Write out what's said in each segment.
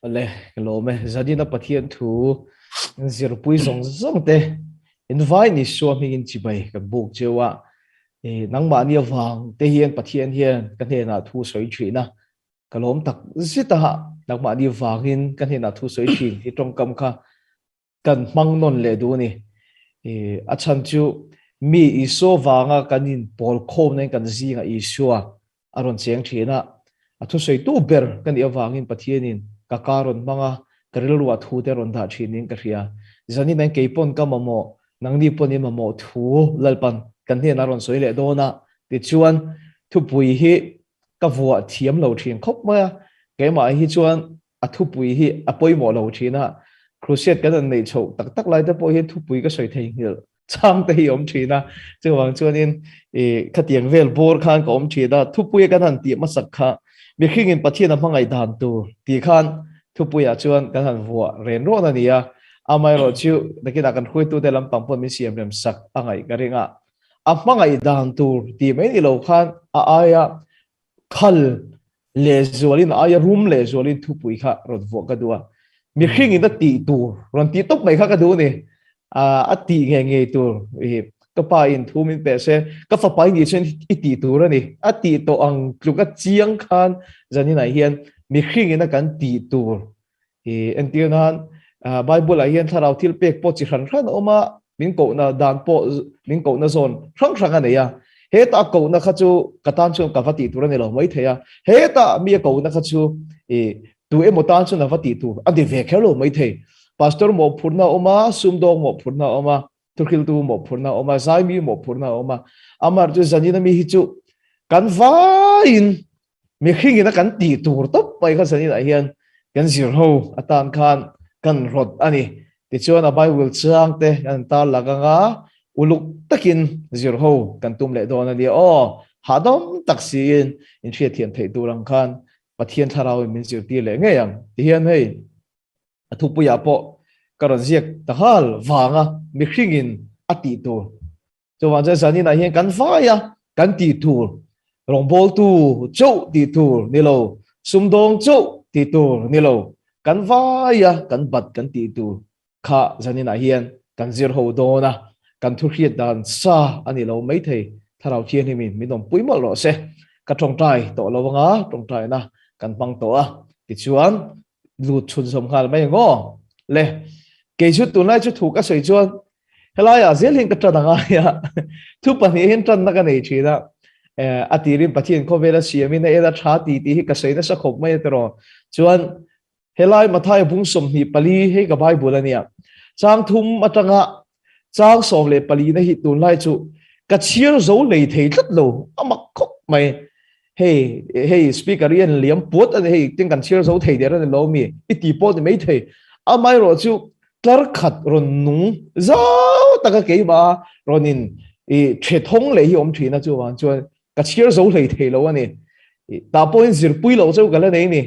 le lo me zadina pathian thu zir pui zong zong te invite ni so mi in chi bai ka buk chewa e nang ma ni awang te hian pathian hian kan he na thu soi thina kalom tak zita ha nang ma ni wangin kan he na thu soi thin hi tong kam kha kan mang non le du ni e a chan chu mi iso wanga kanin pol khom nei kan zinga isua aron cheng thina a thu soi tu ber kan i awangin pathianin kakaron manga karilwa thu te ron da thinin ka ria zani nang keipon ka mamo nang ni poni mamo thu lalpan kan he na ron soi le dona ti chuan thu pui hi ka vua thiam lo thin khop ma ke ma hi chuan a thu pui hi a poimo lo thina cruciate kan nei chho tak tak lai te po hi thu pui ka soi thei hil chang te hi om thina chuwang chuan in e khatiang vel bor khan ko om thina thu pui kan han ti ma sak kha mi khing in pathian am ngai dan tu ti khan thu pui a chuan kan han vua ren ro na nia amai ro chu nakina kan khui tu te lam pang pon mi siam rem sak angai ka ringa ngai dan tu ti mai ni lo khan a aya khal le zualin aya room le zualin thu pui kha rot vo ka duwa mi khing in da ti tu ron ti tok mai kha ka du ni a ti nge nge tu ka pa in thu min pe se ka fa pai ni chen i ti tu ra ni a ti to ang tlu ka chiang khan zani na hian mi khing in kan ti tu entianan bible a hian tharau thil pek po chi ran ran oma min ko na dan po min ko na zon rang rang ania ya he ta ko na kha chu katan chu ka vati tu ra ni lo mai theya he ta mi ko na kha chu tu e motan chu na vati tu adi ve khelo mai the pastor mo phurna oma sumdong mo phurna oma turkil tu mo phurna oma zaimi mo phurna oma amar chu zanina mi hi chu kan vain mi khingi na kan ti tur top pai kha zanina hian kan zir ho atan khan kan rod ani ti chuan a bible chang te kan ta laganga uluk takin zir ho kan tum le don ani o hadom taksin in thia thian thei turang khan pathian tharau min zir ti le nge yang ti hian hei thu puya po karon ziak tahal wanga mi khringin ati tu cho wa ja sani na hian kan fa ya kan ti tu rong bol tu chau ti tu ni lo sumdong chau ti tu ni lo kan va ya kan bat kan ti tu kha zani na hian kan zir ho do na kan thu khiat dan sa ani lo mai thei tharau thian hi min dom pui mo lo se ka thong tai to lo wanga thong tai na kan pang to a ti chuan lut chun som khal mai ngo le ke chu tu nai chu thu ka soi chuan helaya zel hin ka tra danga ya thu pa ni hin tran na ka nei thina atirin pathian ko vela siamin na eda tha ti ti hi ka sei na sa khop mai tro chuan helai mathai bung som hi pali he ka bible ania chang thum atanga chang som le pali na hi tu lai chu ka chiar zo lei thei tlat lo ama khop mai hey speaker yan liam pot an hey ting kan chiar zo thei der an lo mi iti pot mai thei amai ro chu tlar khat ron nung zau taka ke ba ronin the thong le hi om thina chu wan chuan ka chiar zo lei thei lo ani ta point zir pui lo chu kala nei ni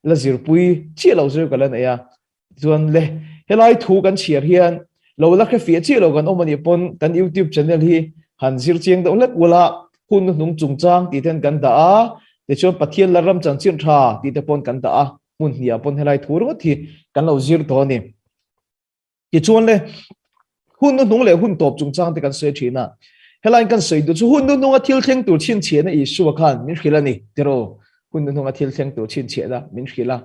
la zir pui chi lo chu kala nei ya chuan le helai thu kan chiar hian lo la kha fi chi lo kan omani pon kan youtube channel hi han zir chiang do let wala hun nung chung chang ti ten kan da a te chuan pathian la ram chan chin tha ti te pon kan da a mun hia pon helai thu ro thi kan lo zir do ni ti chuan le hun nung le hun top chung chang te kan se thina helai kan sei du chu hun nung a thil theng tur chin che na i su khan min khilani tero hun nung a thil theng tur chin che da min khila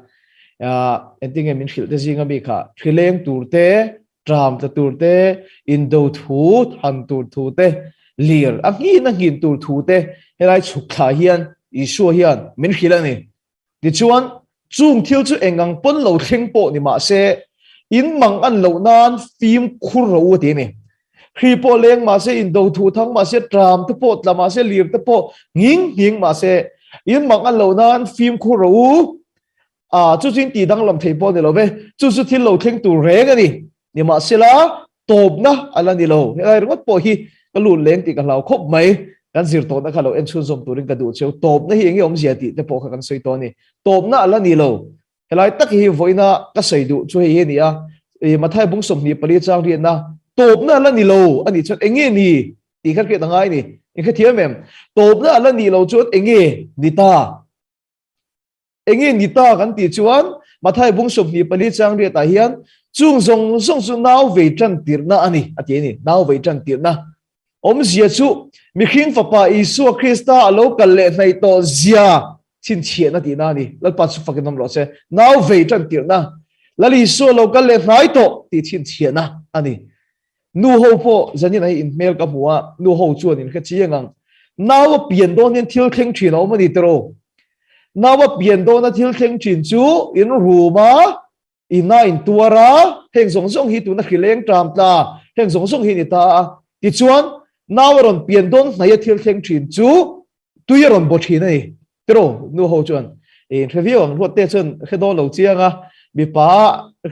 ending min khil te zinga mi kha thileng tur te tram ta tur te indo thu han tur thu te lir a ngi na ngin tur thu te helai chuk tha hian i su hian min khilani ti chuan chung thil chu engang pon lo theng po ni ma se in mang an lo nan phim khur ro ti ni khi po leng ma se in do thu thang ma se tram te po la ma se lir te po nging ma se in mang an lo nan phim khur ro chu chin ti dang lam thei po ni lo ve chu thil lo theng tu re ga ni ma se la top na ala ni lo ai ro po hi ka lu leng ti ka lau khop mai kan zir to na khalo en chun zom turin ka du cheu top na hi ngi om zia ti te po kha kan soi to ni top na ala ni lo helai tak hi voina ka sei du chu hi ni a mathai bung som ni pali chang ri na top na ala ni lo ani chat enge ni ti khat ke tangai ni in kha thiam mem top na ala ni lo chut enge ni ta kan ti chuan mà thay bung sụp ni pali chang ria ta hian chung zong zong chu nau ve tran tir na ani ati ni nau ve tran tir na om zia chu mi khing fa pa Isu Krista alo kal le nei to zia chin chien ati na ni lal pa chu fakin nom lo se nau ve tran tir na lal Isu alo kal le nai to ti chin chien na ani nu ho po zani nai in mail ka muwa nu ho chuan in kha chiangang naw pian don in thil thleng thin awm ani tero nawa pian do na thil thleng thin chu in ruma ina in tuara heng zong zong hi tu na khileng tram ta heng zong zong hi ni ta ti chuan nawaron pian don na ya thil thleng thin chu tuiron bo thin ai tero nu ho chuan in review ang ruat te chun khedo lo chianga mi pa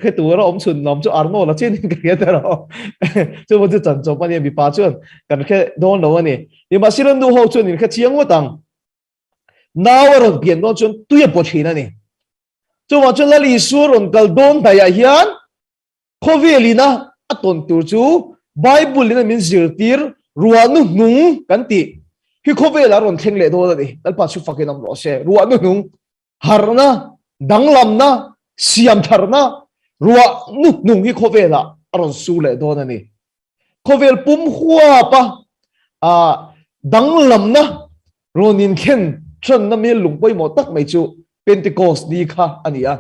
khe tu ra om chun nom chu arno la chen ka ya tero chu mo chu chan cho pa ni mi pa chuan kan khe don lo ani ni ma siran nu ho chuan in khe chiang wa tang nawaron pian don chun tuya bo thin ani chu ma chun lali suron kal don ta ya hian khovelina aton tur chu bible lina min zirtir ruanu nung kanti hi khovela ron thleng le do ni alpa chu fakin am lo se ruanu nung harna danglamna siam tharna ruanu nung hi khovela aron su le do ni khovel pum huwa pa a danglamna ronin khen tran na me lungpoi mo tak mai chu Pentecost ni kha ania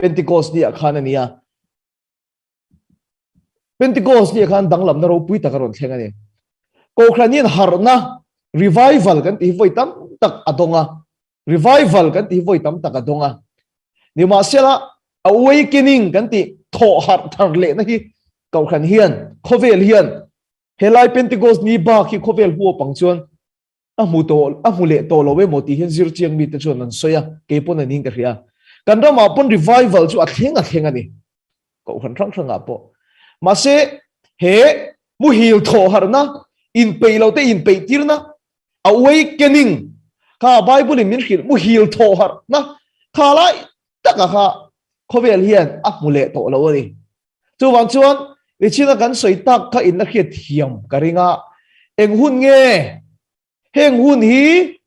Pentecost ni khan ania Pentecost ni khan danglam na ro pui takaron thlenga ni ko khranin harna revival kan ti voi tam tak adonga revival kan ti voi tam tak adonga ni ma sela awakening kan ti tho har thar le na hi ko khran hian khovel hian helai Pentecost ni ba khi khovel huo pangchuan amule to lo we moti hian zir chiang mi te chuan an soya ke pon an ning ka ria kan ra ma pon revival chu a thenga ni ko khan thang po ma se he mu hil tho harna in peilo te in peitirna awakening ka bible in min khil mu hil tho har na khala taka kha khovel hian amule to lo ni chu wan chuan ni china kan soi tak kha in na khiat thiam karinga eng hun nge heng hun hi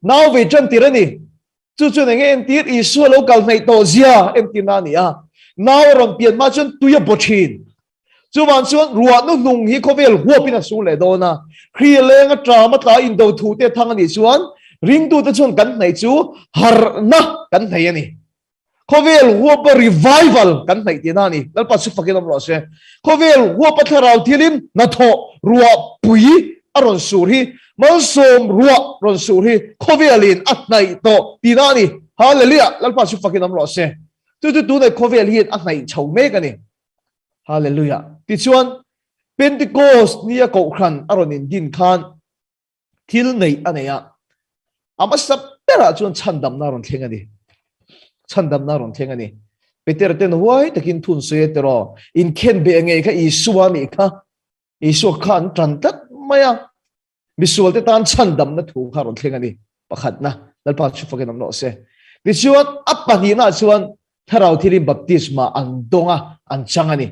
naw ve chan tirani chu chu nge en tir Isu lo kal nei to zia em tina ni a naw ron pian ma chun tuya bochin chu wan chuan ruwa nu nung hi khovel huapina su le do na khri lenga trama ta in do thu te thang ani chuan ring tu te chun kan nei chu har na kan nei ani khovel huapa revival kan nei tina ni dal pa su fakin am lo se khovel huapa tharau thilin na tho ruwa pui aron sur hi mal som ruwa ron sur hi khovelin at nei to tina ni hallelujah dal pa su fakin am lo se tu nei khovel hi at nei chau me ka ni hallelujah ti chuan Pentecost ni a ko khan aron in din khan thil nei aneya ama sap pera chuan chandam na ron thengani peter ten huai takin thun se tero in khen be nge kha Isu ami kha Isu khan tran tat maya misual te tan chandam na thu kha ron thengani pakhat na lalpa chu fakin am no se ti chuan apani na chuan tharau thilim baptisma an donga an changani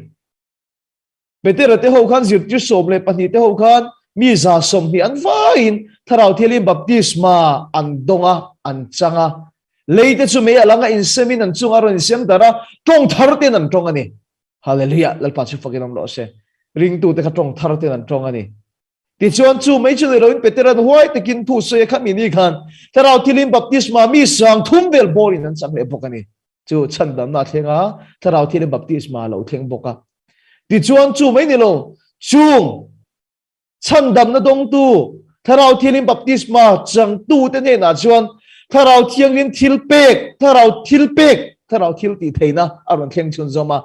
Peter te ho khan zir ti som le pani te ho khan mi za som hi an vain tharau thilim baptisma an donga an changa leite chu me alanga in semin an chunga ron sem dara tong thar te nan tong ani hallelujah lalpa chu fakin am lo se ring tu te kha tong thar te nan tong ani ti chuan chu mai chu le roin Peter an huai takin thu se kha mi ni khan tharau thilim baptisma mi sang thum vel borin an chang le bokani chu chandam na thenga tharau thilim baptisma lo theng boka ti chuan chu mai ni lo chung chandam na dong tu tharau thilim baptisma chang tu te ne na chuan tharau thiangin thilpek tharau thil ti theina aron thleng chun zoma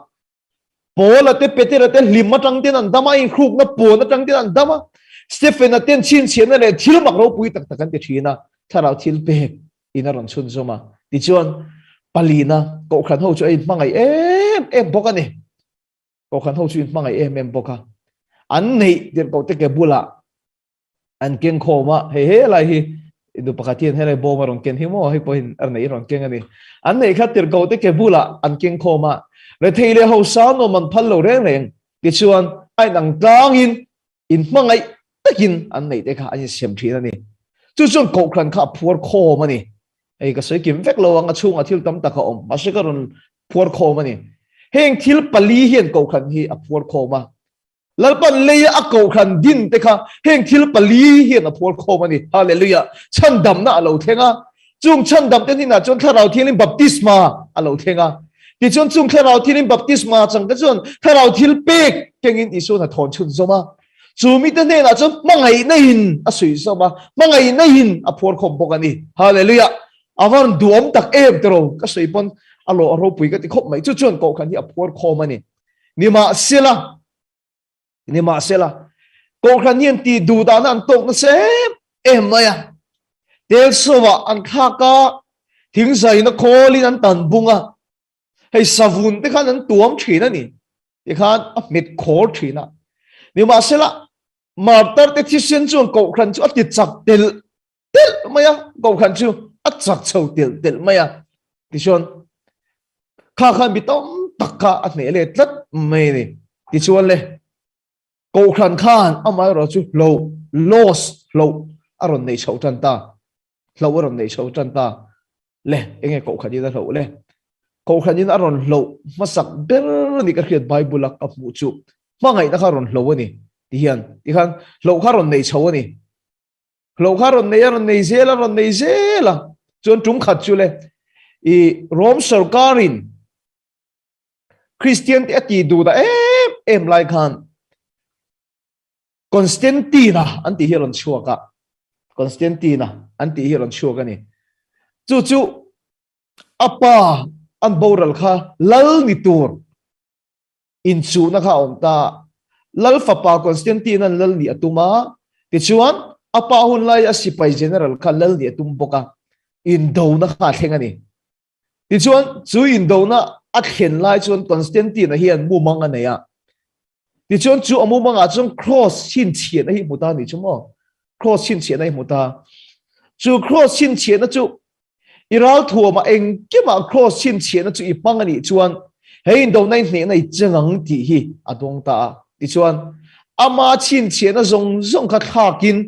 pola te Peter te limma tang ten an dama in khuk na po na tang ten an dama Stephen ten chin chen na le thil mak ro pui tak takan te thina tharau thilpek in aron chun zoma ti chuan palina ko khan ho chu ai mangai em bokani ko khan ho chu mangai em boka an nei der ko te ke bula an ken khoma he lai hi du pakatien hele bo maron ken hi mo hi poin ar nei ron ken ani an nei khatir ko te ke bula an ken khoma le theile ho sa no man phal lo reng reng ti chuan ai nang tang in mangai takin an nei te kha ani sem thina ni chu chun ko khan kha phur khoma ni ei ka sei kim vek lo anga chunga thil tam ta ka om ma se ka ron phuar kho mani heng thil pali hian ko khan hi a phuar kho ma lalpan leya a ko khan din te kha heng thil pali hian a phuar kho mani hallelujah chan dam na alo thenga chung chan dam te ni na chon tharau thilin baptisma alo thenga ti chon chung tharau thilin baptisma chang ka chon tharau thil pek kengin isu na thon chun zoma chumi te ne na chon mangai na hin a sui zoma mangai na hin a phuar khom bokani hallelujah awan duom tak em tro ka sui pon alo aro pui ka ti khop mai chu chon ko khan hi a phuar kho mani ni ma sela ko khan hian ti du da na an tok na se em maya tel sowa an kha ka thing sai na kholin an tan bunga hei savun te khan an tuam thina ni te khan a mit khor thina ni ma sela martar te thisen chon ko khan chu ati chak tel maya ko khan chu a chak chau tel maya ti chon kha khan bi tom takka a ne le tlat mai ni ti chuan le ko khan khan amai ro chu loss aron nei chau tan ta aron nei chau tan ta le enge ko khani da le ko khani na aron masak ber ni ka khiat bible ak apu chu mangai na kharon ani ti hian ti khan kharon nei chau ani kharon nei zela chon tum khat chu le i rom sarkarin christian te ati du da em lai khan Constantina anti hiron chuaka Constantina anti hiron chuaka ni chu apa an boral kha lal ni tur in chu na kha om ta lal fa pa Constantina lal ni atuma ti chuan apa hun lai a sipai general kha lal ni atum boka in do na kha thengani ti chuan chu in do na a khen lai chuan Constantina hian mu manga ne ya ti chon chu amu manga chung cross chin chien hi muta ni chumo cross chin chien hi muta chu cross chin chien na chu iral thua ma eng ke ma cross chin chien na chu i pang ani chuan hei do nai ne nai chengang ti hi adong ta ti chuan ama chin chien na zong kha thakin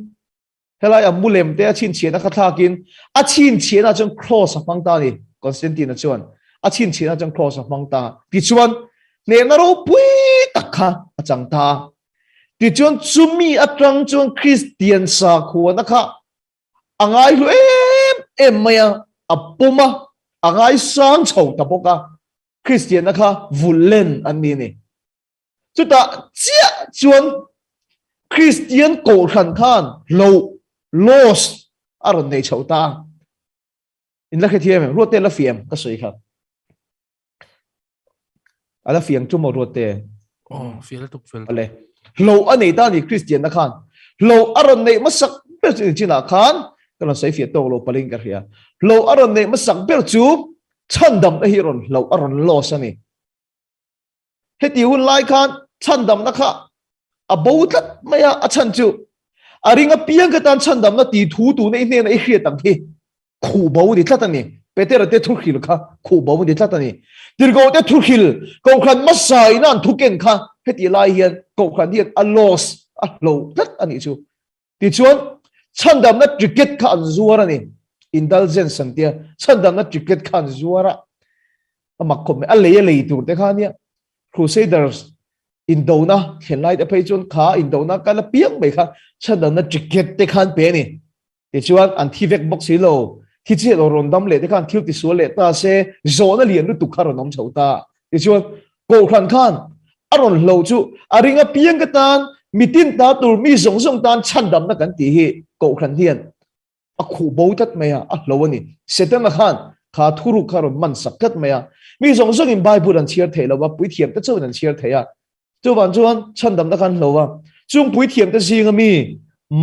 helai amulem te chin chien na kha thakin a chin chien na chung cross apang ta ni Constantine chuan a chin chien na chung cross apang ta ti chuan ne na ro pui takha achang ta ti chuan chumi atrang chuan Christian sa khuwa na kha angai lu em maya apuma angai sang chho tapoka Christian na kha vulen ani ni chuta chia chuan Christian ko khan khan loss aron nei chhota in la khethiam rote la fiam ka soi kha ala fiang chu mo rote fiel tuk fiel ale lo ani ta ni Christian na khan lo aron nei masak ber china khan kana sai fiat to lo paling ka ria lo aron nei masak ber chu chandam na hiron lo aron loss ani heti hun lai khan chandam na kha aboutat maya achan chu aringa piang ka tan chandam na ti thu tu nei ne na i khia tam thi khu bau ni tlatani peter te thu khil kha khu bau ni tlatani tirgo te thu khil ko khan masai nan thu ken kha heti lai hian ko khan hian a loss a lo tlat ani chu ti chuan chandam na ticket kha an zuara ni indulgence santia chandam na ticket kha an zuara amakom a lei tur te kha nia crusaders indona khenlai te phei chun kha indona kala piang mai kha chandam na ticket te khan pe ni ti chuan an thivek box hi lo thi che lo ron dam le te khan thil ti su le ta se zona lian lu tu khar nom chauta ti chuan ko khan aron lo chu aringa piang ka tan mitin ta tur mi zong tan chandam na kan ti hi ko khan hian a khu bo tat maya a lo ani setan khan kha thuru khar man sakat maya mi zong in bible an chiar thela wa pui thiam ta chu an chiar theya chu ban chuan chandam na khan lo wa chung pui thiam ta jinga mi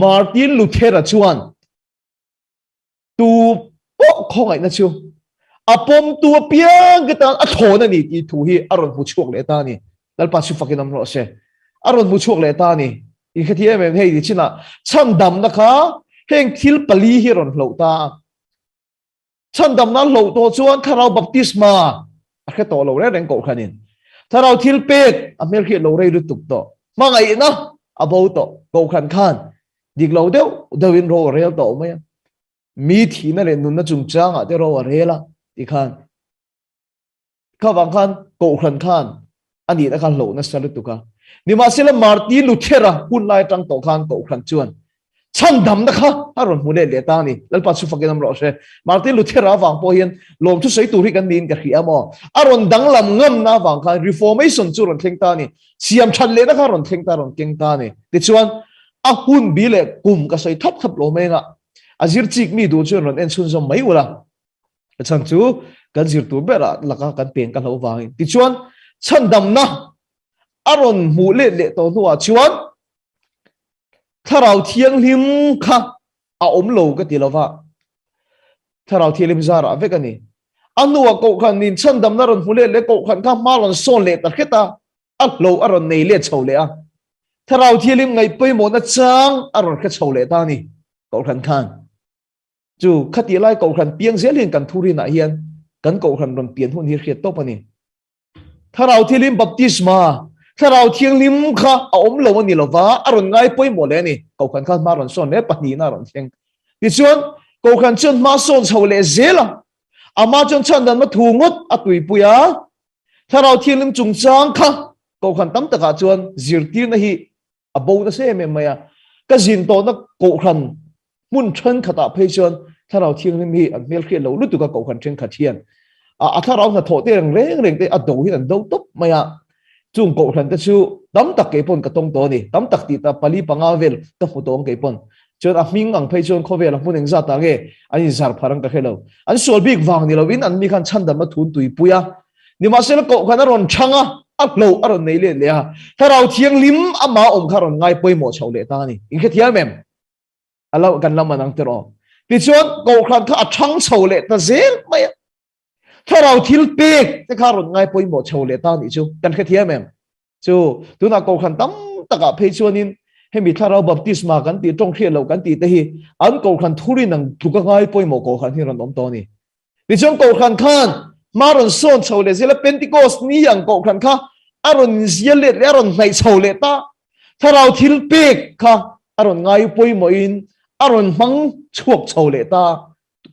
Martin Luther chuan tu po khongai na chu apom tu piang ka tan a thona ni ti thu hi aron pu chuak le ta ni dal pa chu fakinam ro se aron mu chuak le ta ni i khathia me hei di china chandam na kha heng thil pali hi ron hlo ta chandam na hlo to chuan tharau baptisma a khe to lo re reng ko khanin tharau thil pek a mer khi lo re ru tuk to mangai na abo to ko khan dik lo deu dewin ro rel to mai mi thi na le nun na chung changa te ro rela ti khan ข้าวังขันโกขันขันอันนี้นะครับโหลนัสลุตุกะนี่มาเสละมาร์ตินลูเทระหุ่นลายจังโตขันโกขันจวนฉันดำนะคะอารมณ์มุเล่เลตานี่แล้วปัจจุบันกันน้ำร้อนเชมาร์ตินลูเทระวังพอเห็นลมทุกสายตุริกันดินกับเขียมอารมณ์ดังลำงำน้าวังขัน reformation จวนเทงตานี่เสียมชันเลยนะคะรอนเทงตารอนเก่งตานี่ดิฉันอาหุ่นบิเลกุมก็ใส่ทับโลเมงะอาจิรจิกมีดูจวนรอนเอ็นซุนจอมไม่วละฉันจูกันจิรตัวเบระลักกันเปลี่ยนกันหัววางดิฉันฉันดำนะอารมณ์มุเล่เลตัวหัวชวนถ้าเราเที่ยงลิมค่ะอาอมโลก็ตีละว่าถ้าเราเที่ยงลิมซาระเวกันนี่อันนู้ว่ากูขันนี่ฉันดำนะรอนมุเล่เลกูขันข้ามาลอนโซนเลตัดแค่ตาอัลโลอารอนในเล่ชาวเลอะถ้าเราเที่ยงลิมไงไปหมดนะจังอารอนแค่ชาวเลตานี่กูขันขันจู่ขัดตีไล่กูขันเปียงเสียเลียนกันทุรินาเฮียนกันกูขันรอนเปลี่ยนหุ่นที่เขียดโตปะนี่ถ้าเราเที่ยงลิมบัพติศมาถ้าเราเที่ยงลิมค่ะอาอมโลวันนี้ละว่าอารอนไงไปหมดเลยนี่กูขันข้ามารอนโซนเล่ปะนี่น่ารอนเชียงดิฉันกูขันจนมาโซนชาวเลเซละอามาจนฉันดันมาถูงดอตุยปุยาถ้าเราเที่ยงลิมจุงจางค่ะกูขันตั้มตะกาจวนจิรตีนฮีอาบูนั่นเสียเมย์มาก็จินโตนักกูขันมุนเชิญขตาเพชวนถ้าเราเที่ยงลิมฮีอันเมลเขียนเรารู้ตัวกับกูขันเชิญขัดเทียนถ้าเราหน้าโถเตียงเร่งแต่อดูที่นั่นดูตุ๊บมาจุงกูขันจะชูตั้มตะเก็บปนกับตรงตัวนี่ตั้มตะตีตาปลีปังอาเวลตั้มหัวตรงเก็บปนจนมิงอังเพชวนเขาเวลาพูดถึงซาตาเกอันนี้ซาร์พารังตะเขลอันส่วนบิ๊กวางนี่เราวินอันมีการชันดันมาทุนตุยปุยนี่มาเสละกูขันอารอนช่างอักโลอารอนในเล่เลยถ้าเราเที่ยงลิมอามาอมคารอนง่ายไปหมดชาวเลตานี่อีกแค่เที่ยงแม่อัลลอฮ์กันละมันอังเตอร์ดิฉันกูขันข้าช่างชาวเลตาเซลไม่ถ้าเราทิลเปกจะคารอนง่ายไปหมดชาวเลตานี่จูกันแค่เที่ยงแม่จูตัวนักกูขันตั้มตะกับเพชวนินให้มีถ้าเราบัพติศมากันตีตรงเทียนเรากันตีแต่ฮีอันกูขันทุรินังถูกง่ายไปหมดกูขันที่เราน้อมตัวนี่ดิฉันกูขันขันมารอนโซนชาวเลเซลเป็นติโกสนี่ยังกูขันข้าอารอนเสียเล็ดอารอนในชาวเลตาถ้าเราทิลเปกค่ะอารอนง่ายไปหมดอินอารอนมังชวกชาวเลตา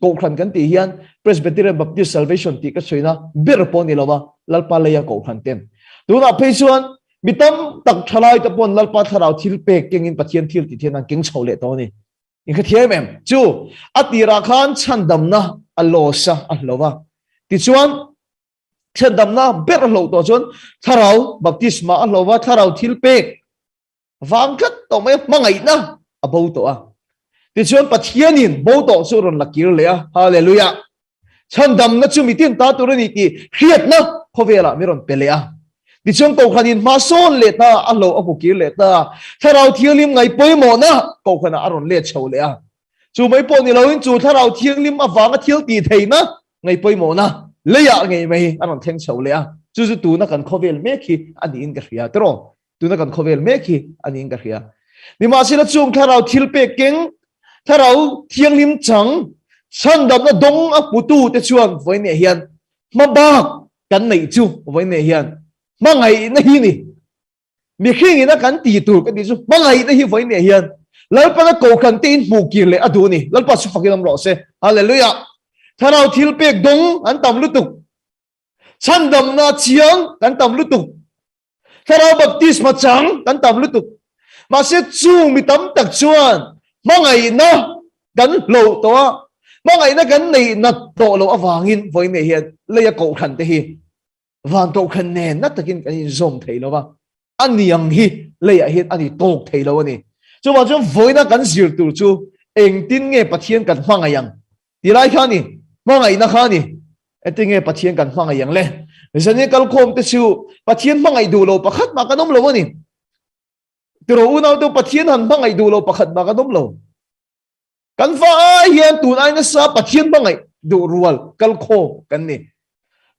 กูขันกันตีเฮียน Presbyterian Baptist Salvation ตีก็ช่วยนะเบอร์ปอนี่เราว่าลัลปาเลยกูขันเต็มดูนะเพชวนมิตรตักทลายตะปนลัลปาถ้าเราทิลเปกเก่งอินปะเทียนทิลติเทียนนั่งเก่งชาวเลตานี่อีกแค่เที่ยงแม่จู่อติราคานฉันดำนะอัลลอฮ์ซะอัลลอฮ์ว่าติชวนฉันดำนะเบอร์โลตัวชวนถ้าเราบัพติศมาอัลลอฮ์ว่าถ้าเราทิลเปกฟังกัดตัวไม่มังไงนะอบูตัวติชวนปะเทียนินบูตัวสุรนลักกิรเลยฮาเลลูยาฉันดำนะจุมิตินตาตุรนิกีเครียดนะพอเวลาไม่รอนเปเลยดิฉันกูขันินมาโซนเลต้าอัลลอฮ์อกุกิเลต้าถ้าเราเที่ยงลิมไงไปหมดนะกูขันอารอนเลชาวเลยจูไม่ปนนี่เราอินจูถ้าเราเที่ยงลิมอฟังก็เที่ยงตีเทนะไงไปหมดนะเลยอะไงไม่อารอนเที่ยงชาวเลยจูตูนักกันเขาเวลเมคีอันนี้อินกับเฮียตรอตูนักกันเขาเวลเมคีอันนี้อินกับเฮียนี่มาสิละจูถ้าเราทิลเปกเก่งถ้าเราเที่ยงลิมจังฉันดำนะดงอัปุตูจะชวนไว้เนี่ยเฮียนมาบ้ากันไหนจูไว้เนี่ยเฮียนมาไงนะฮีนี่มีขี้งี้นะกันตีตูกันดิจูมาไงนะฮีไว้เนี่ยเฮียนแล้วปะนะโกขันตีนผูกกินเลยอะดูนี่แล้วปัสสุฟักยังรอเสฮาเลลูยาถ้าเราทิลเปกดงอันตำลุตุกฉันดำนะเชียงกันตำลุตุกถ้าเราบัพติศมาจังกันตำลุตุกมาเสียจูมีตำตักชวนมาไงนะกันโลตัวมาไงนะกันในนัดโตโลอวางินไว้เนี่ยเฮียนเลยโกขันเตฮีวางโตขันแน่นัดตะกินกันซอมเทแล้ววะอันนี้ยังฮีเลยเฮียนอันนี้โตเทแล้ววะนี่จู่ว่าจู่ไว้นะกันสิร์ตูจู่เองตินเงปะเทียนกันฟังอะไรยังทีไรข้านี่มาไงนะข้านี่เอตินเงปะเทียนกันฟังอะไรยังเลยฉันนี่กัลโคมเตชิวปะเทียนฟังไงดูโลปะขัดมากันน้มโลวะนี่ตัวเราอุณาตัวปะเทียนหันฟังไงดูโลปะขัดมากันน้มโลกันฟ้าเฮียนตูนไอ้นั่นซาปะเทียนฟังไงดูรัวกัลโคกันนี่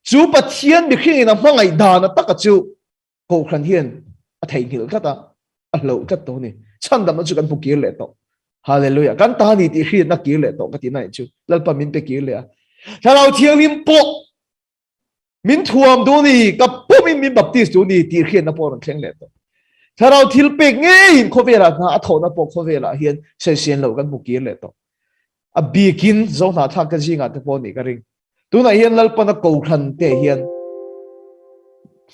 จู่ปะเทียนมีขี้นะฟังไงดานะตักจู่โกขันเฮียนอะไทยหิลก็ตาอัลโลก็ตัวนี่ฉันดำมันจู่กันผู้เกี่ยวเลยต่อฮาเลลูยากันตานี่ที่ขี้นักเกี่ยวเลยต่อก็ที่ไหนจู่แล้วปะมินไปเกี่ยวเลยถ้าเราเที่ยงลิมโปมินทวมดูนี่กับผู้มินบัพติสดูนี่ที่ขี้นักโปรังเข่งเลยต่อถ้าเราทิลเปกงี้เขาเวลานะอัฐนักโปเขาเวลาเฮียนเสียนเรากันผู้เกี่ยวเลยต่ออับบีกินโซนาทักกันจิงอัตโปนี่ก็ริงตัวไหนเฮียนแล้วปนักกูขันเตเฮียน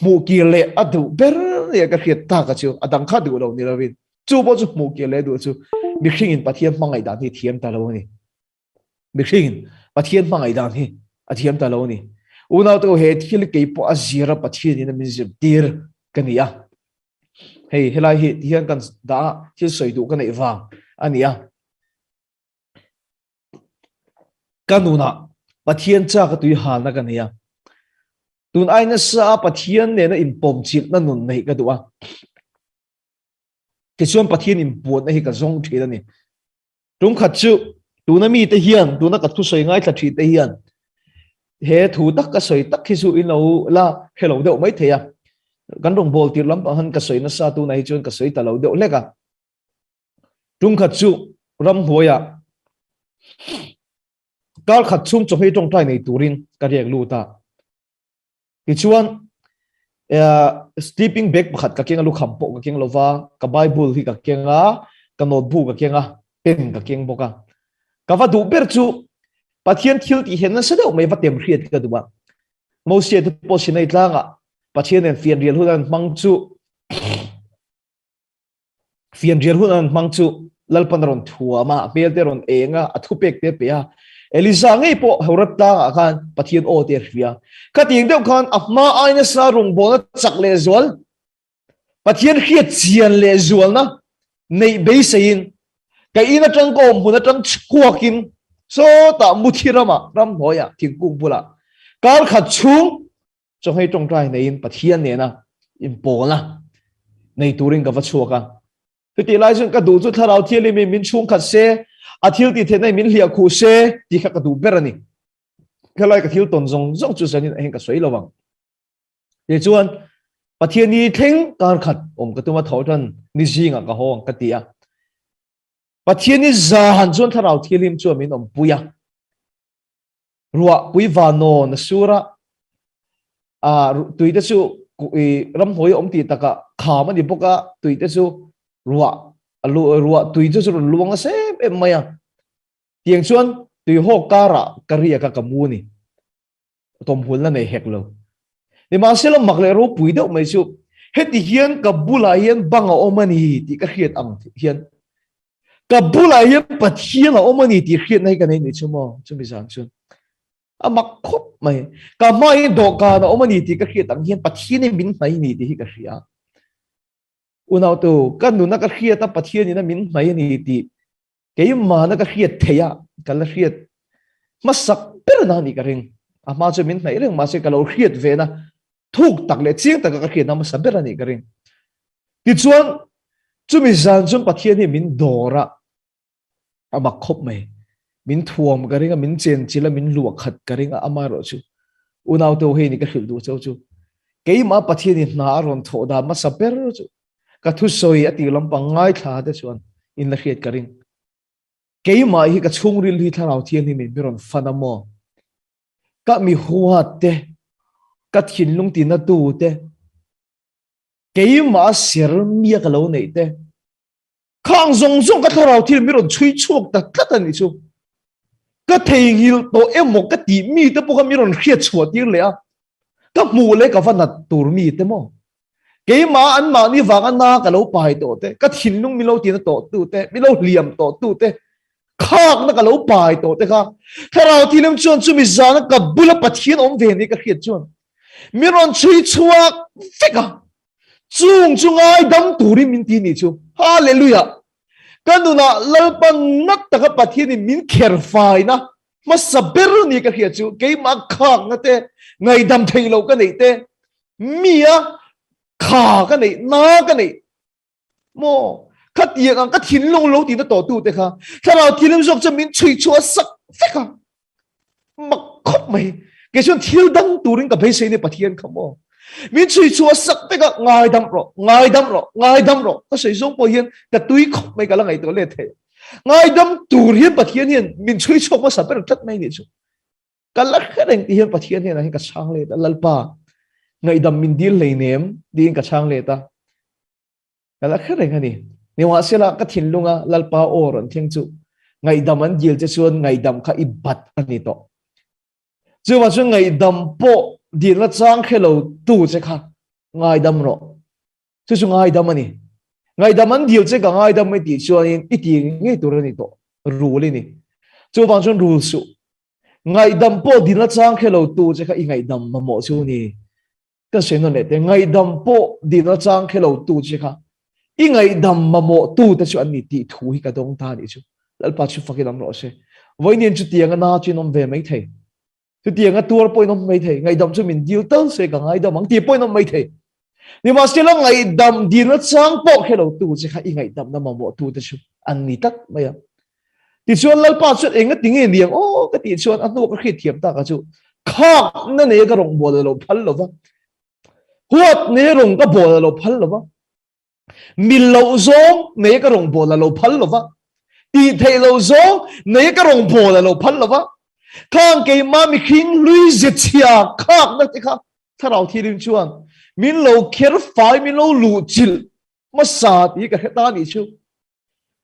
mu ki le adu ber ne ka khiat ta ka chu adang kha du lo ni rawin chu bo chu mu ki le du chu mi khing in pathian mangai da ni thiam ta lo ni mi khing in pathian mangai da ni a thiam ta lo ni una to he thil ke po azira pathian in min zib tir kania hei helai hi hian kan da thil soi du kan ei wang ania kanuna pathian cha ka tui hal na kania tun aina sa pathian ne na in pom chip na nun nei ka duwa ke chuan pathian in puat na hi ka zong thila ni tung khat chu tu na mi te hian tu na ka thu soi ngai thla thi te hian he thu tak ka soi tak khi su in lo la hello deuh mai theya kan rong bol tir lam han ka soi na sa tu na hi chuan ka soi ta lo deuh leka tung khat chu ram hoya kal khat chung chong hei tong tai nei turin ka riak lu ta ki chuan sleeping bag pakhat ka kenga lu kham po ka keng lova ka bible hi ka kenga ka notebook ka kenga pen ka keng boka ka va du ber chu pathian thil ti hen na sedeu mai va tem hriat ka duwa mo se tu po sinai tlanga pathian en fian rial hunan mang chu fian rial hunan mang chu lalpan ron thua ma bel te ron enga athu pek te pe a Eliza ngay po haurat ta kan pathian o te ria ka ting deuh khan amma aina sa rung bo na chak le zual pathian khiat chian le zual na nei be sein ka ina tang ko muna tang chkuakin so ta muthirama ram hoya thingkung bula kal khat chung chong hei tong trai nei in pathian ne na in pola nei turing ka va chuaka ti lai jun ka du chu tharau thiali mi min chung khat se athil ti the nei min hlia khu se ti kha ka du berani khalai ka thil ton zong zong chu sanin hen ka soi lawang ye chuan pathian ni theng kar khat om ka tuma thotan ni jinga ka hong ka tia pathian ni za han chuan tharau thilim chu min om puya ruwa pui vano na sura a tuita chu ram hoi om ti taka khama ni boka tuita chu ruwa alu ruwa tuita chu luanga se em maya tiang chuan tui ho kara karia ka kamuni tom hulna nei heklo ni ma selo makle ro pui deuh mai chu heti hian ka bula hian banga omani ti ka khiat ang hian ka bula hian pathian omani ti khiat nei ka nei ni chumo chumi san chun amak khop mai ka mai do ka na omani ti ka khiat ang hian pathian ni min mai ni ti hi ka hria unau tu kan nu na ka khiat ta pathian ni na min mai ni ti ke ma na ka khiat theya kal khiat masak per na ni ka ring ama chu min mai reng ma se ka lo khiat ve na thuk tak le chiang tak ka khiat na ma saber ni ka ring ti chuan chumi zan chum pathian ni min dora ama khop mai min thuam ka ring min chen chila min luak khat ka ring ama ro chu unau to he ni ka khil du chu chu ke ma pathian ni na ron tho da ma saber chu ka thu soi ati lampang ngai thla de chuan in la khiat ka ring ke ma hi ka chung ril hi tharau thian ni min biron fanamo ka mi huwa te ka thin lung ti na tu te ke ma ser mi ka lo nei te khang zong zong ka tharau thian biron chui chuak ta tlat ani chu ka thei hil to emo ka ti mi te po ka miron khiat chuat tir le a ka mu le ka van na tur mi te mo ke ma an ma ni wang an na ka lo pai to te ka thin lung mi lo ti na to tu te mi lo liam to tu te khak na ka lo pai to te kha tharau thilim chuan chumi zana ka bula pathian om ve ni ka khiat chuan miron chui chuak feka chung chungai dam turi min ti ni chu hallelujah kanuna lalpan nat taka pathian ni min kher fai na masaber ni ka khiat chu ke ma khak na te ngai dam thei lo ka nei te mia kha ka nei na ka nei mo khát tiệc ang khát thiên long lâu thì nó tổ tu thế kha thà nào thiên long dọc cho mình chui chúa sắc phết kha mặc khóc mày cái chuyện thiếu đăng tu đến cả bây giờ này bắt thiên không mo mình chui chúa sắc phết kha ngài đâm rồi có sử dụng bao nhiêu cái túi khóc mày cả là ngày tôi lên thế ngài đâm tu hiền bắt thiên hiền mình chui chúa mà sao phải thất mày nhỉ chú cái là cái này thì hiền bắt thiên hiền là cái sang lên ta lalpa ngài đâm mình đi lấy ném đi cái sang lên ta cái là cái này ni wa sela ka thin lunga lalpa oron thing chu ngai dam an gil che chuan ngai dam kha ibat ani to chu wa chu ngai dam po din la chang khelo tu che kha ngai dam ro chu ngai dam ani ngai dam an dil che ka ngai dam mai ti chuan in iti ngi tur ni to rule ni chu wang chon rule su ngai dam po din la chang khelo tu che kha i ngai dam ma mo chu ni ka se no ne te ngai dam po din la chang khelo tu che kha i ngai dam ma mo tu ta chu an ni ti thu hi ka dong ta ni chu lal pa chu fakil am ro se voi nin chu tiang na chi nom ve mai thei chu tiang a tur poi nom mai thei ngai dam chu min dil tal se ka ngai dam ang ti poi nom mai thei ni ma se la ngai dam din la chang po khelo tu che kha i ngai dam na ma mo tu ta chu an ni tak mai ti chuan lal pa chu enga ting e liang o ka ti chuan anu ka khit thiam ta ka chu khak na ne ka rong bol lo phal lo wa huat ne rong ka bol lo phal lo wa mil lo zong ne ka rong bol lo phal lo wa ti thei lo zong ne ka rong bol lo phal lo wa khang ke ma mi khing lui je chia khak na ti kha tharau thi rim chuan min lo kher fai min lo lu chil ma sa ti ka ta ni chu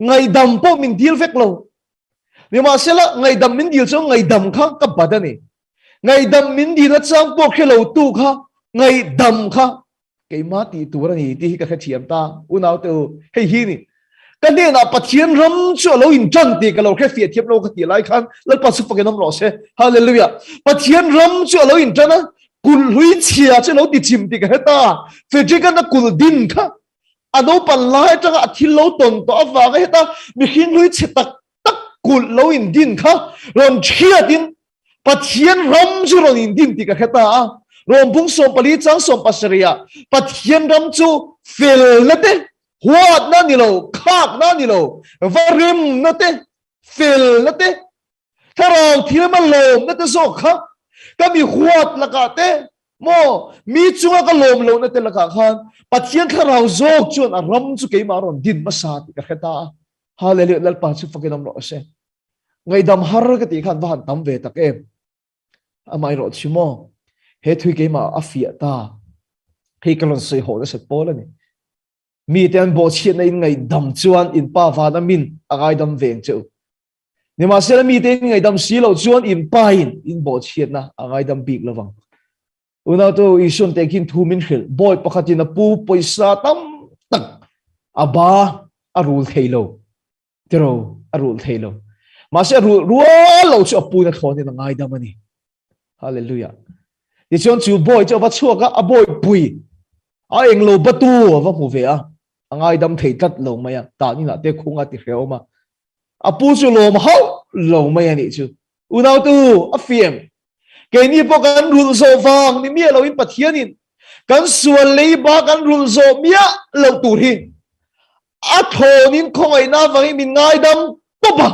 ngai dam po min dil vek lo ni ma se la ngai dam min dil chu ngai dam kha ka badani ngai dam min di na chang po khelo tu kha ngai dam kha ke ma ti tu ra ni ti ka kha thiam ta unau tu hei hi ni kan ne na pathian ram chu lo in chan ti ka lo kha fi thiam lo ka ti lai khan lal pa su pa ke nam lo se hallelujah pathian ram chu lo in chana kul hui chia chu lo ti chim ti ka ta fe ji kan na kul din kha ado pan lai changa thil lo ton to awa ga ta mi khin hui che tak kul lo in din kha ron chia din pathian ram chu ron in din ti ka khata rom bung som pali chang som pasria pathian ram chu fel late huat na ni lo khak na ni lo varim na te fel late tharau thil ma lom na te zo kha ka mi huat la ka te mo mi chunga ka lom lo na te la ka khan pathian tharau zok chuan a ram chu ke ma ron din ma sa ti ka khata hallelujah lal pa chu fakinam ro se ngai dam har ka ti khan van tam ve tak em amai ro chimo he thui ke ma afia ta he kalon sei ho na se pol ani mi ten bo chiat nei ngai dam chuan in pa va na min angai dam veng chu ni ma se mi te ngai dam si lo chuan in pa in bo chiat na angai dam big lawang una to isun te kin thu min khil boy pakhatina pu poisa tam tak aba arul thailo tero arul thailo ma se rual lo chu pu na thon ni ngai dam ani hallelujah ti chon chu boy chu va chuaka a boy pui a eng lo batu va mu ve a angai dam thei tat lo maya ta ni na te khunga ti hreu ma a pu chu lo ma hau lo maya ni chu unau tu a fiem ke ni po kan rul so wang ni mi lo in pathian in kan sual lei ba kan rul so mia lo tu hi a thonin khoi na wang min ngai dam to ba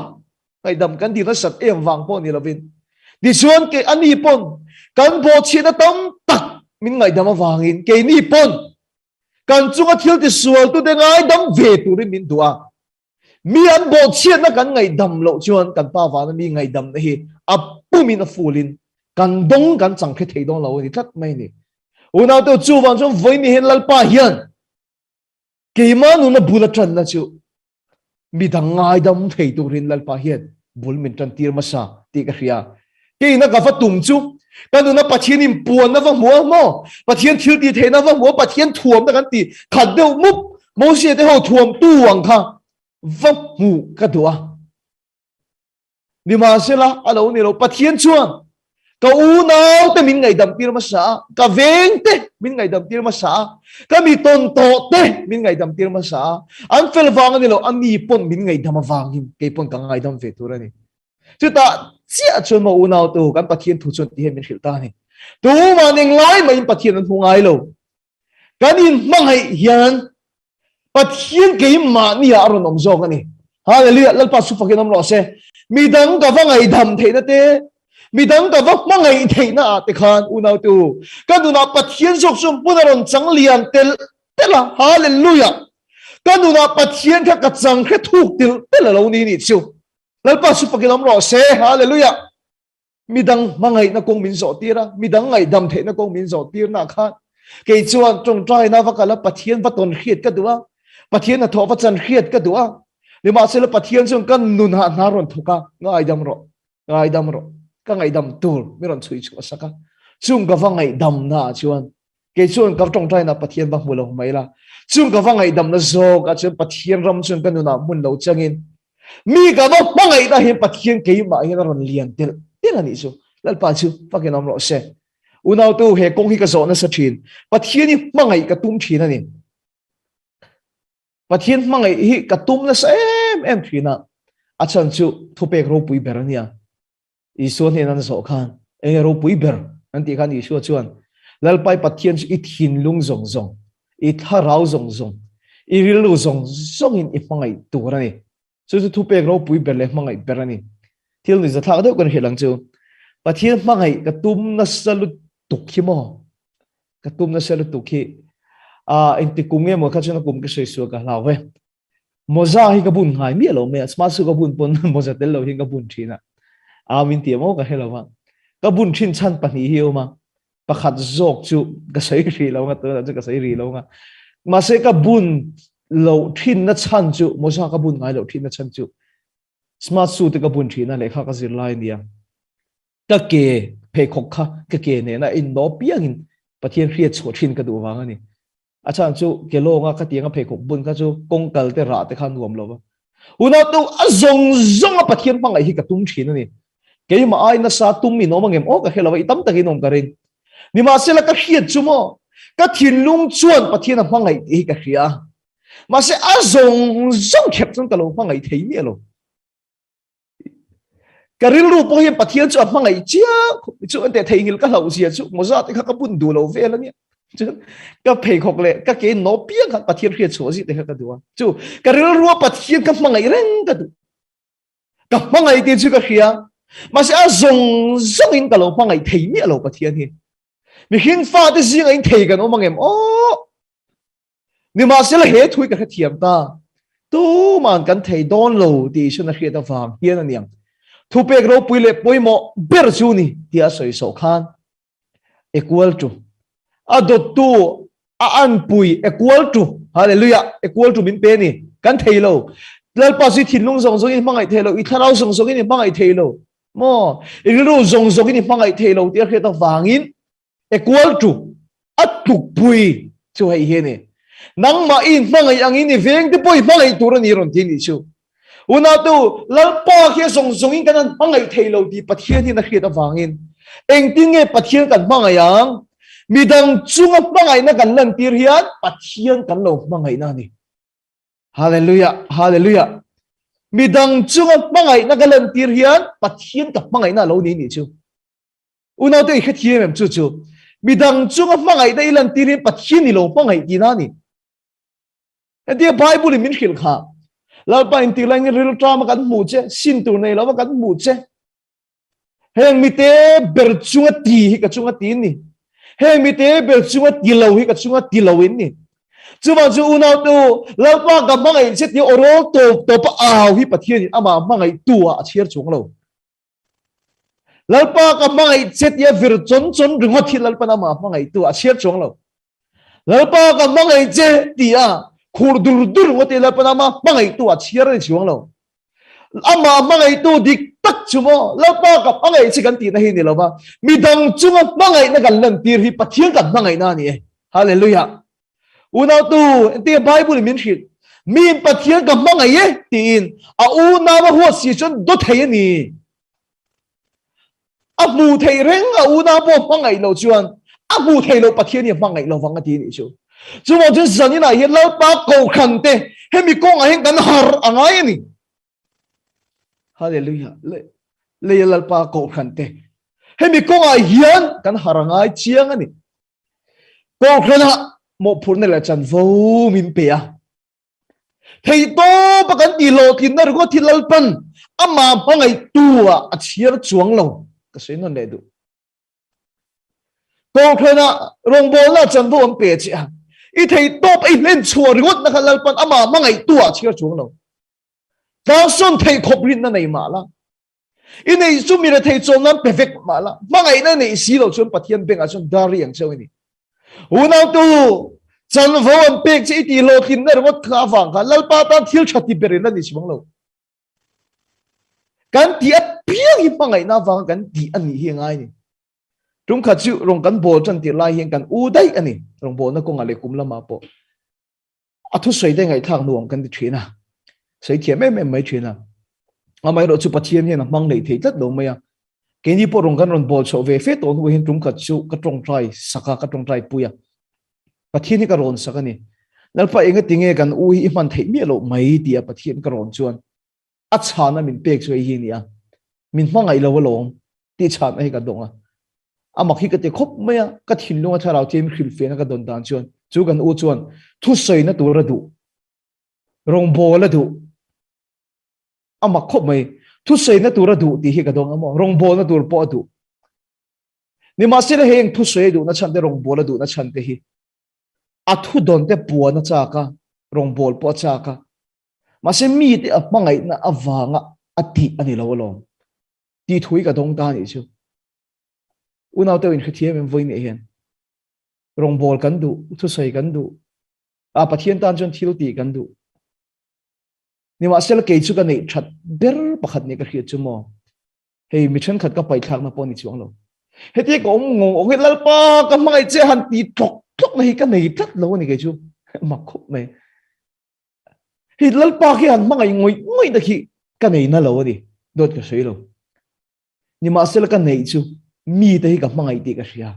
ngai dam kan di na sat em wang po ni lovin di chuan ke ani pon kan bo china tam tak min ngai dam wangin ke ni pon kan chunga thil ti sual tu de ngai dam ve tu ri min dua mi an bo china kan ngai dam lo chuan kan pa wa na mi ngai dam na hi a pu min a fulin kan dong kan chang khe thei dong lo ni that mai ni una to chu wang chu voi mi hen lal pa hian ke ma nu na bula tran na chu mi dang ngai dam thei tu rin lal pa hian bul min tran tir ma sa ti ka ria ke na ka fa tum chu kan nu na pathian in puan na wa mo mo pathian thil ti the na wa mo pathian thuam na kan ti khat deu mup mo se te ho thuam tu wang kha va mu ka dua ni ma se la alo ni lo pathian chuan ka u nau te min ngai dam tir ma sa ka veng te min ngai dam tir ma sa ka mi ton to te min ngai dam tir ma sa an fel wang ni lo ami pon min ngai dam wang hin ke pon ka ngai dam ve tu ra ni chu ta chia chun mo u nau tu kan pathian thu chun ti he min khil ta ni tu ma ning lai ma in pathian an hu ngai lo kan in mangai hian pathian ke ma ni a ron om zo ka ni hallelujah lal pa su fakin am lo se mi dang ka wa ngai dam the na te mi dang ka wa ma ngai the na te khan u nau tu kan du na pathian sok sum punaron chang lian tel tela hallelujah kan du na pathian kha ka chang khe thuk til tela lo ni ni chu lal pa su fakin am lo se hallelujah midang mangai na kong min zo tira midang ngai dam the na kong min zo tir na khan ke chuan tong trai na wakala pathian va ton khiat ka duwa pathian na tho va chan khiat ka duwa ni ma se la pathian chung kan nun ha na ron thoka ngai dam ro ka ngai dam tur mi ron chui chu saka chung ka va ngai dam na chuan cái chuyện gặp trong trai na bắt thiên bang mù lâu mấy là chuyện gặp vang ngày đầm na zo cái chuyện bắt thiên ram chuyện cái nuna mun lâu changin mi gặp vang ngày ta hiện bắt thiên cái mà hiện là liền tiền tiền là gì chứ là bao nhiêu phát cái nom lo xe unau tu he kong hi ka zo na sa thin bắt thiên ni mangai ka tum thin ani bắt thiên mangai hi ka tum na sa em thina achan chu thupek ro pui berania isu ne nan zo khan e ro pui ber anti khan isu chuan lalpai pathian i thin lung zong zong i tharau zong zong i rilu zong zong in ipangai turani chu thu pek ro pui berle mangai berani thil ni zatha do kan helang chu pathian mangai ka tum na salu tukhimo ka tum na salu tukhi inti kunge mo kha chuna kum ke soi su ka lawe moza hi ka bun ngai mi lo me smart su ka bun pon moza tel lo hi ka bun thina min ti mo ka helawa ka bun thin chan pani hi ma pakhat zok chu ka sei ri lo nga to ka sei ri lo nga ma se ka bun lo thin na chan chu moza ka bun ngai lo thin na chan chu smart su te ka bun thina le kha ka zir lai nia ka ke phe khok kha ka ke ne na in no piang in pathian khriat chho thin ka du wang ani achan chu ke lo nga ka tianga phe khok bun ka chu kong kal te ra te khan nuam lo ba una tu azong zong a pathian pangai hi ka tum thin ani ke ma ai na sa tum mi no mangem o ka helawa itam ta ki nom ka rin ni ma se la ka khiat chu mo ka thin lung chuan pathian a pangai hi ka khria ma se azong zong khep chung ka lo pangai thei mi lo karil ru po hi pathian chu apang ai chia chu ante thei ngil ka hlau sia chu moza te kha ka bun du lo ve la ni chu ka phei khok le ka ke no piang kha pathian khria chu si te kha ka duwa chu karil ru pathian ka mangai reng ka du ka mangai te chu ka khia ma se a zong zong in ka lo mangai thei mi lo pathian hi mi hin fa te zing ai thei ka no mangem o ni ma se la he thui ka thiam ta tu man kan thei don lo ti shuna khria ta wang hian aniang thu pek ro puile poimo ber chu ni tia soi so khan equal to adot tu a an pui equal to hallelujah equal to min pe ni kan theilo lal pa si thin lung zong zong in mangai theilo I tharau zong zong in mangai theilo mo ilu zong zong in mangai theilo tia kheta wangin equal to atuk pui chu hai he ni nang ma in mangai angin ni veng te poi mangai turani ron thi ni chu una tu lalpa khia song song in kan mangai theilo di pathian ni na khita wangin engtinge pathian kan mangayang midang chunga mangai na kan lan tir hian pathian kan lo mangai na ni hallelujah hallelujah midang chunga mangai na kan lan tir hian pathian ka mangai na lo ni ni chu una tu kha thiem em chu chu midang chunga mangai da ilan tir hian pathian ni lo mangai di na ni dia bible min khil kha lalpa in tilang ril trama kan mu che sin tu nei lawa kan mu che heng mi te ber chunga ti hi ka chunga ti ni heng mi te ber chunga ti lo hi ka chunga ti lo in ni chuwa chu una tu lalpa ka mangai che ti oro to pa aw hi pathian ama mangai tua chiar chung lo lalpa ka mangai che ti vir chon chon ringo thi lalpa na ma mangai tua chiar chung lo lalpa ka mangai che ti a khur dur dur ngote la panama mangai tu a chiar ni chuang lo ama mangai tu dik tak chumo la pa ka mangai chi kan ti na hi ni lo ba midang chunga mangai na kan lan tir hi pathian kan mangai na ni hallelujah una tu ti bible min hit min pathian ka mangai ye tin a una ma ho si chon do thei ni a mu thei reng a una bo mangai lo chuan a mu thei lo pathian ni mangai lo wang ti ni chu chú mo chân sân như này hiện lâu ba cầu khẩn tê hết mi con ai gắn har anh ai nè hallelujah lê lê ba cầu khẩn tê hết mi con ai hiền gắn har anh ai chiang anh cầu khẩn à một phút này là chân vô min bể à thầy to bắt gắn đi lô thì nó có thì lal pan ama ba ngày tua à chiar chuang lâu cái gì nó này đủ cầu khẩn à rong bol là chân vô anh bể chứ ít thầy top ít lên chùa rồi nó khăn pan ama mangai tua chia chuông lo ta son thầy khop rin na nei ma la in nei su mi thầy chon nam perfect ma la mangai na nei si lo chon pathian beng a chon dari ang chau ni una tu chan von pek chi ti lo kin na ro kha wang kha lal pa ta thil thati berin na ni simang lo kan ti a piang hi mangai na wang kan ti ani hi ngai ni trung khát chịu rong cắn bồ chân tiền lai hiện cắn u đấy anh rong bồ nó cũng ngại cũng làm mà bộ à thu sấy đây ngày thang nuông cắn đi chuyện à sấy thiệt mấy chuyện à mà mấy đồ chụp bắt thiên hiện là mang lấy thấy rất đồ mấy à cái gì bộ rong cắn rong bồ cho về phết tổ nó hiện trung khát chịu cái trong trai saka cái trong trai puya bắt thiên cái rong saka này nãy phải nghe tiếng nghe cắn u hi man thấy miệt lộ mấy đi bắt thiên cái rong chuan à chán à mình bẹc cho hi nè mình mang ngày lâu lâu đi chán ấy cái đông à mặc khi cái tê khóc mấy à cái thìn luôn thay lao thêm khil phê nó cái đồn đàn chuan chú gần u chuan thu sấy nó tụ ra đủ rong bò là đủ mặc khóc mấy thu sấy nó tụ ra đủ thì cái đông mà rong bò nó tụ ra bỏ đủ nhưng mà sẽ là hiện thu sấy đủ nó chăn tê rong bò là đủ nó chăn tê hi thu đồn tê bùa nó chả cả rong bò bỏ chả cả mà sẽ mi tê mang ngày nó vàng thì anh ấy lâu lâu đi thui cái đông ta này chứ unau teo in khithiam em voin e hian rong bol kan du thu sei kan du pathian tan chon thil ti kan du ni ma sel ke chu kan nei that ber pakhat ne ka khia chu mo hei mi chen khat ka pai thak na pon ni chuang lo heti ko ngong ong lal pa ka mai che han ti thok thok nei ka nei that lo ni ke chu ma khop me hi lal pa ki han mangai ngoi da ki ka nei na lo ni dot ka sei lo ni ma sel ka nei chu mi te ka mangai ti ka ria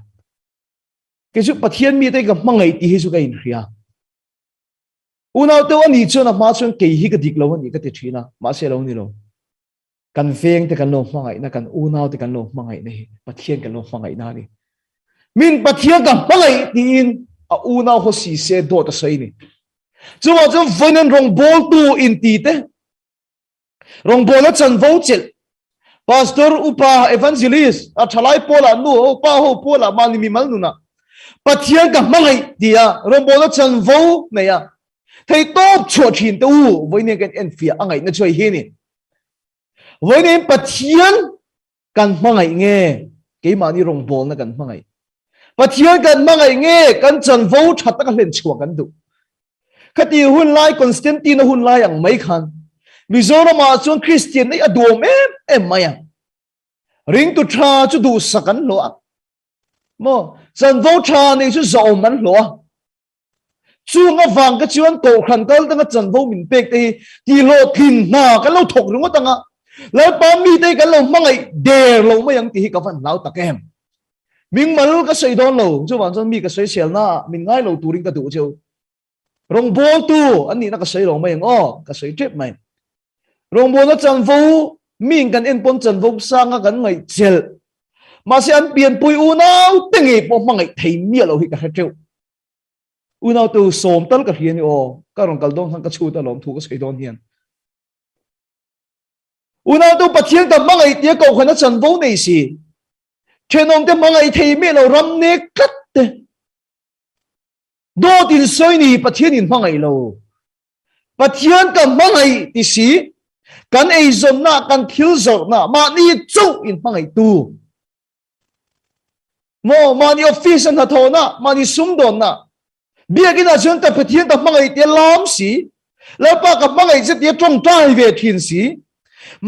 ke chu pathian mi te ka mangai ti hi chu ka in ria unau te ani chona ma chon ke hi ka dik lo ni ka te thina ma se lo ni lo kan veng te kan lo mangai na kan unau te kan lo mangai nei pathian kan lo mangai na ni min pathian ka mangai ti in unau ho si se do ta sai ni chu wa chu voinen rong bol tu in ti te rong bol na chan vo chel pastor upa evangelist thalai pola nu upa ho pola mani mi mal nu na pathian ka mangai dia rombo na chan vo ne ya thei top chho thin tu voine kan en fia angai na choi hi ni voine pathian kan mangai nge ke mani rombo na kan mangai pathian kan mangai nge kan chan vo that ka len chua kan du khati hun lai Constantine hun lai ang mai khan Mizoram ma chuan Christian nei adom em maya ring tu tha chu du sakan lo mo san vo tha nei chu zo man lo chu nga wang ka chuan ko khan kal tanga chan vo min pek te ti lo thin na ka lo thok ringo tanga la pa mi te ka lo mangai der lo ma yang ti ka van lau takem ming mal ka sei don lo chu wan chan mi ka sei sel na min ngai lo tu ring ka du chu rong bol tu ani na ka sei lo ma yang ka sei trip mai rong bol na chan vo min kan en pon chan vo sanga kan ngai chel ma se an pian pui unau tengi po mangai thei mi lo hi ka hreu unau tu som tal ka hian ka rong kal dong hang ka chu ta lom thu ka sei don hian unau tu pathian ta mangai tia ko khana chan vo nei si thenom te mangai thei mi lo ram ne kat te do tin soi ni pathian in mangai lo pathian ka mangai ti si kan ei zon na kan thil zor na ma ni chu in mangai tu mo ma ni office na thona ma ni sum don na bia ki na chon ta pathian ta mangai te lam si la pa ka mangai che te trong tai ve thin si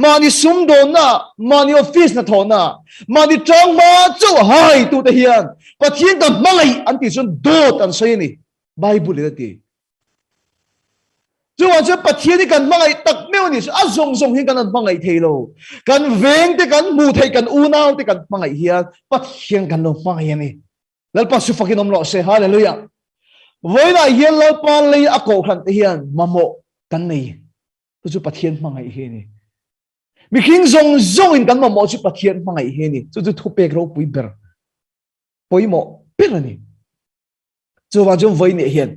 ma ni sum don na ma ni office na thona ma ni chang ma chu hai tu te hian pathian ta mangai an ti chon do tan sai ni bible le ti chu wa che pathian kan mangai tak meu ni a zong zong hin kan mangai thelo kan veng te kan mu thei kan unau te kan mangai hian pathian kan lo mangai ni lal pa su fakin om lo se hallelujah voina hian lo pa le a ko khan te hian mamo kan nei chu pathian mangai he ni mi king zong zong in kan mamo chu pathian mangai he ni chu thu pek ro pui ber poimo per ni chu wa jom voine hian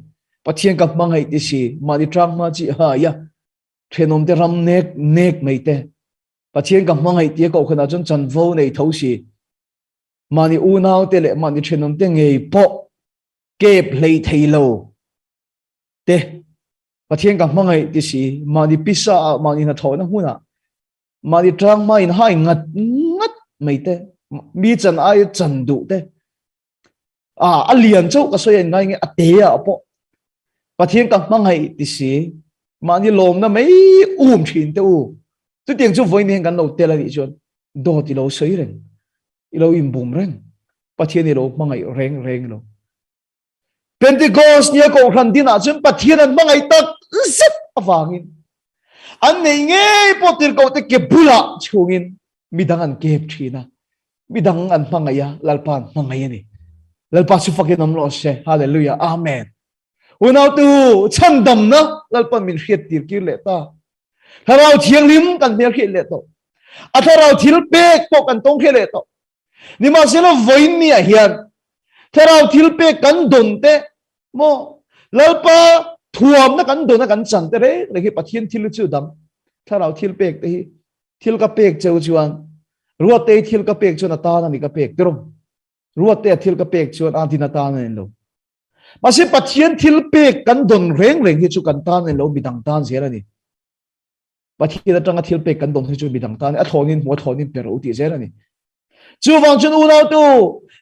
pathian ka mangai ti si mani trang ma chi ha ya thenom te ram nek mai te pathian ka mangai ti ko khana chon chan vo nei tho si mani u nau te le mani thenom te ngei po kep lei thailo te pathian ka mangai ti si mani pisa mani na thona huna mani trang ma in hai ngat mai te mi chan ai chan du te alian chau ka so yen ngai nge ate ya po pathian ka mangai ti si mani lom na mai thin te tu tiang chu voin hen kan lo te la ni chon do ti lo sei ren i lo im bum ren pathian ni lo mangai reng lo Pentecost nia ko khan din a chun pathian an mangai tak zet awangin an nei nge potir ko te ke bula chungin midang an ke thina midang an mangaya lalpan mangai ni lalpa su fakin am lo se hallelujah amen unau tu chandam na lalpan min khiat tir ki le ta harau thiang lim kan mer khi le to atharau thil pek to kan tong khi le to ni ma se lo voin ni a hian tharau thil pek kan don te mo lalpa thuam na kan don na kan chan te re le hi pathian thil chu dam tharau thil pek te hi thil ka pek cheu chuan ruat te thil ka pek chu na ta na ni ka pek trom ruat te thil ka pek chu an tin ta na lo ma se pathian thil pek kan don reng hi chu kan ta na lo bidang tan zera ni pathian atanga thil pek kan don hi chu bidang tan a thonin mo thonin per u ti zera ni chu wang chun u nau tu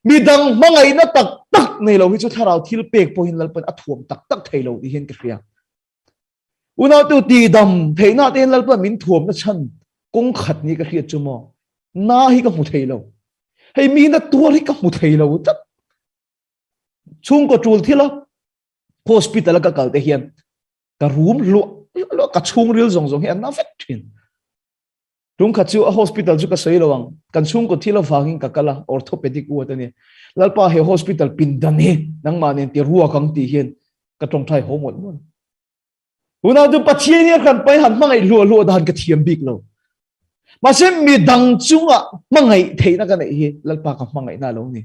midang mangai na tak tak nei lo hi chu tharau thil pek po hin lalpan a thuam tak tak thei lo hi hen ka khria u nau tu ti dam theina ten lalpan min thuam na chan kong khat ni ka khria chu mo na hi ka mu thei lo hei mi na tur hi ka mu thei lo tak chung ko tul thila hospital ka kal te hian ka room lo ka chung ril zong zong hian na vet thin tung kha chu a hospital chu ka sei lawang kan chung ko thila wangin ka kala orthopedic u atani lalpa he hospital pindan he nang manen ti ruwa kang ti hian ka tong thai homon mon una du pathian ni khan pai han mangai lo dan ka thiam bik lo ma se mi dang chunga mangai theina ka nei hi lalpa ka mangai na lo ni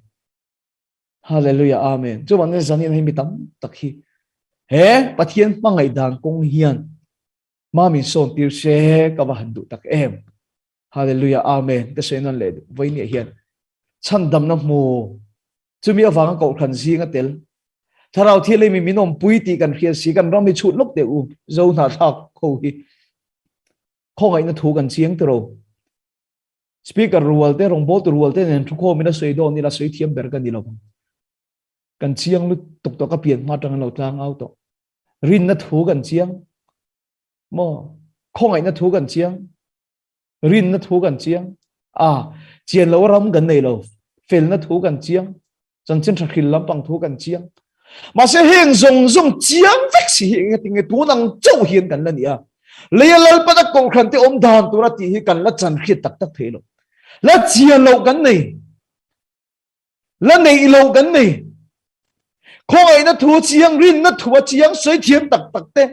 hallelujah amen chu man zanin hi mi tam tak hi he pathian mangai dan kong hian ma min son tir se ka ba handu tak em hallelujah amen ka senon le voi ni hian chan dam na mo chumi awang ko khan zinga tel tharau thile mi minom puiti kan khia si kan ram mi chut lok te u zo na thak kho hi khongai na thu kan chiang tro speaker rual te rong bol tu rual te nen thu kho mi na sei do ni la sei thiam ber kan ni lo kan chiang lu tok tok ka pian ma tang lo tang au to rin na thu kan chiang mo khongai na thu kan chiang rin na thu kan chiang chian lo ram kan nei lo fel na thu kan chiang chan chen thakil lam pang thu kan chiang ma se heng zong zong chiang vek si nge ting tu nang chau hian kan la ni a le lal pa da ko khan te om dan tu ra ti hi kan la chan khit tak tak thelo la chian lo kan nei la nei lo kan nei khoi na thu chiang rin na thu chiang soi thiam tak tak te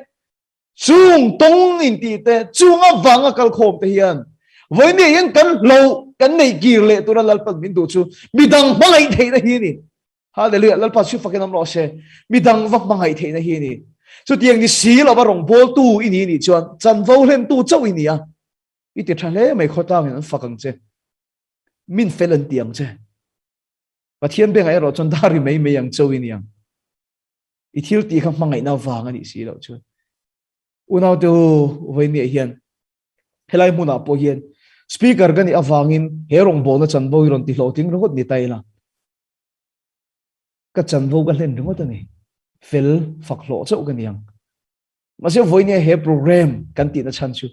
chung tong in ti te chung a wanga kal khom te hian với ni hian kan lo kan nei gir le tu ra lal pa min du chu midang mangai thei na hi ni hallelujah lal pa chu fakin am lo se midang vak mangai thei na hi ni chu tiang ni si lo ba rong bol tu ini ni chuan chan vo len tu chau ini a i ti thale mai khota hin fakang che min felan tiang che pathian be ngai ro chon dari mai mai yang chau ini yang i thil ti kham mangai na wang ani si lo chu unau tu với ni hian helai muna po hian speaker gani awangin herong bo na chan bo ron ti hloting ro ni taila ka chan bo ga len ro ta ni fel fak lo chau gan yang ma se voi ni he program kan ti na chan chu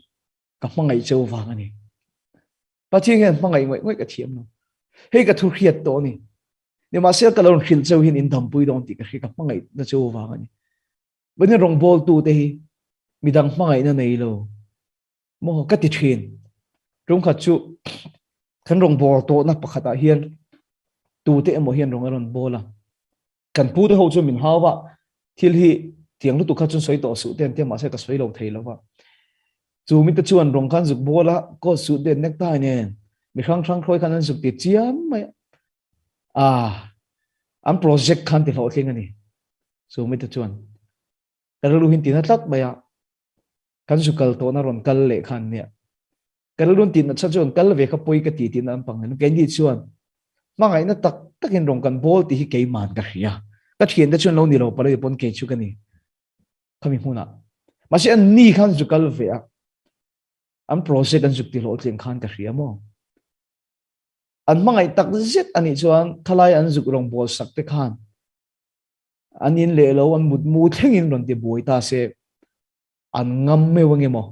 ka mangai chau wang ani pathian hian mangai ngoi ka thiam no he ka thu khiat to ni ma se ka lon khil chau hin in dam pui dong ti ka ka mangai na chau wang ani bani rong bol tu te hi midang mangai na nei lo mo ka ti thin rung kha chu kan rong bol to na pakhata hian tu te mo hian rong aron bola kan pu te ho chu min hawa thil hi tiang lu tu kha chun soi to su ten te ma se ka soi lo thei lo wa chu mi te chuan rong khan zuk bola ko su den nek ta ne mi khang khang khoi khan an zuk ti chiam mai am project khan ti ho thing ani chu mi te chuan kan lu hin ti na tlak baya kan su kal to na ron kal le khan ne kan lun tin na chon kal ve kha poi ka ti tin an pang an ken di chuan mangai na tak takin rong kan bol ti hi ke man ka hria ka thien da chon lo ni lo pare pon ke chu kani khami huna ma se an ni khan su kal ve a an project an suk ti lo tlen khan ka hria mo an mangai tak zet ani chuan thalai an zuk rong bol sak te khan anin le lo an mut mu thengin ron ti boi ta se an ngam me wange mo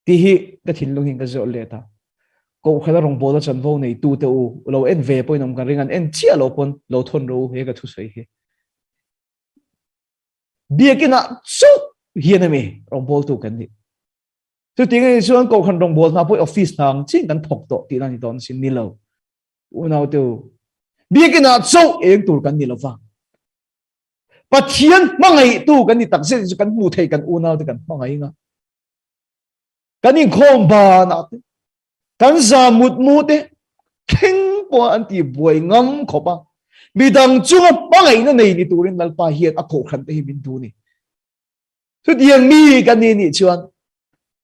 ti hi ka thin lu hin ka zo le ta ko khela rong bola chan vo nei tu te u lo en ve poi nam kan ringan en chia lo pon lo thon ro he ka thu sei he biakina so hian me rong bol tu kan ni tu ting ai chuan ko khan rong bol na poi office nang ching kan thok to ti na ni don sin ni lo u nau tu biakina so eng tur kan ni lo wa pathian mangai tu kan ni tak se kan mu thei kan u nau te kan mangai nga kan in khom ba na kan za mut mu te kheng po an ti buai ngam khopa midang chunga pangai na nei ni turin nalpa hiat a kho khan te hi min tu ni tu diang mi kan ni chuan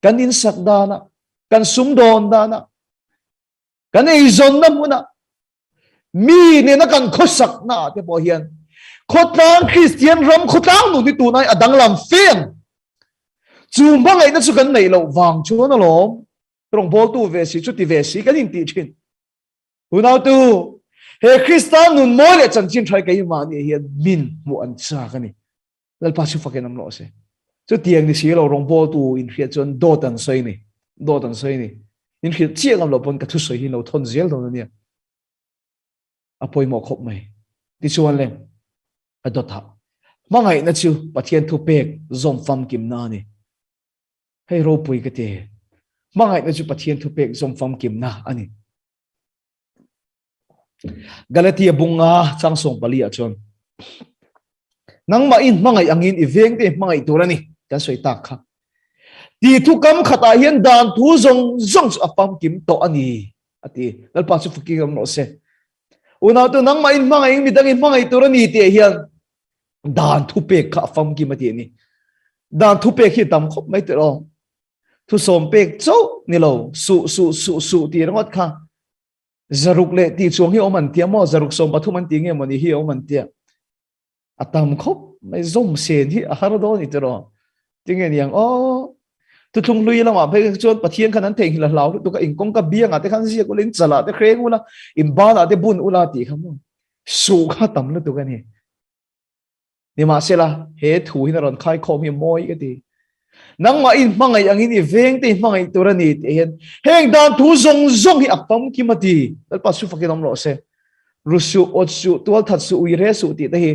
kan in sak dana kan sum don dana kan ei zon na muna mi ne na kan khosak na te po hian khotang christian ram khotang nu ni tu nai adang lam fiang chu mangai na chu kan nei lo wang chu na lo rong bol tu ve si chu ti ve si kan in ti thin hunau tu he Christian nun mo le chan chin thai kai ma ni hian min mu an cha ka ni lal pa chu faken am lo se chu tiang ni si lo rong bol tu in hria chon do tan sei ni in hria chiang am lo pon ka thu sei hi lo thon zel do ni apoi mo khop mai ti chuan le adot ha mangai na chu pathian thu pek zom fam kim na ni hei ro pui ka te mangai na chu pathian thu pek zom fam kim na ani Galatia bunga chang song pali achon nang ma in mangai angin iveng te mangai turani kan soi tak kha ti thu kam khata hian dan thu zong zong apam kim to ani ati dal pa chu fuki gam no se una tu nang ma in mangai mi dang in mangai turani te hian dan thu pe kha fam kim ati ni dan thu pe khi tam khop mai te ro thu som pek cho ni lo su ti rangot kha zaruk le ti chuang hi oman tia mo zaruk som pathum an tinge moni hi oman tia atam khop mai zom sen hi har do ni tero tinge niang o tu thung lui lama phe chon pathian khan an theng hi la lau tu ka ingkong ka biang ate khan sia ko len chala te khreng ula in ba na te bun ula ti kham su kha tam lu tu ka ni ma sela he thu hi na ron khai khom hi moi ka ti nang ma in mangai angin i veng te mangai turani te hen heng dan thu zong zong hi apam ki mati dal pa su fakin om lo se rusu otsu tual that su ui re su ti te hi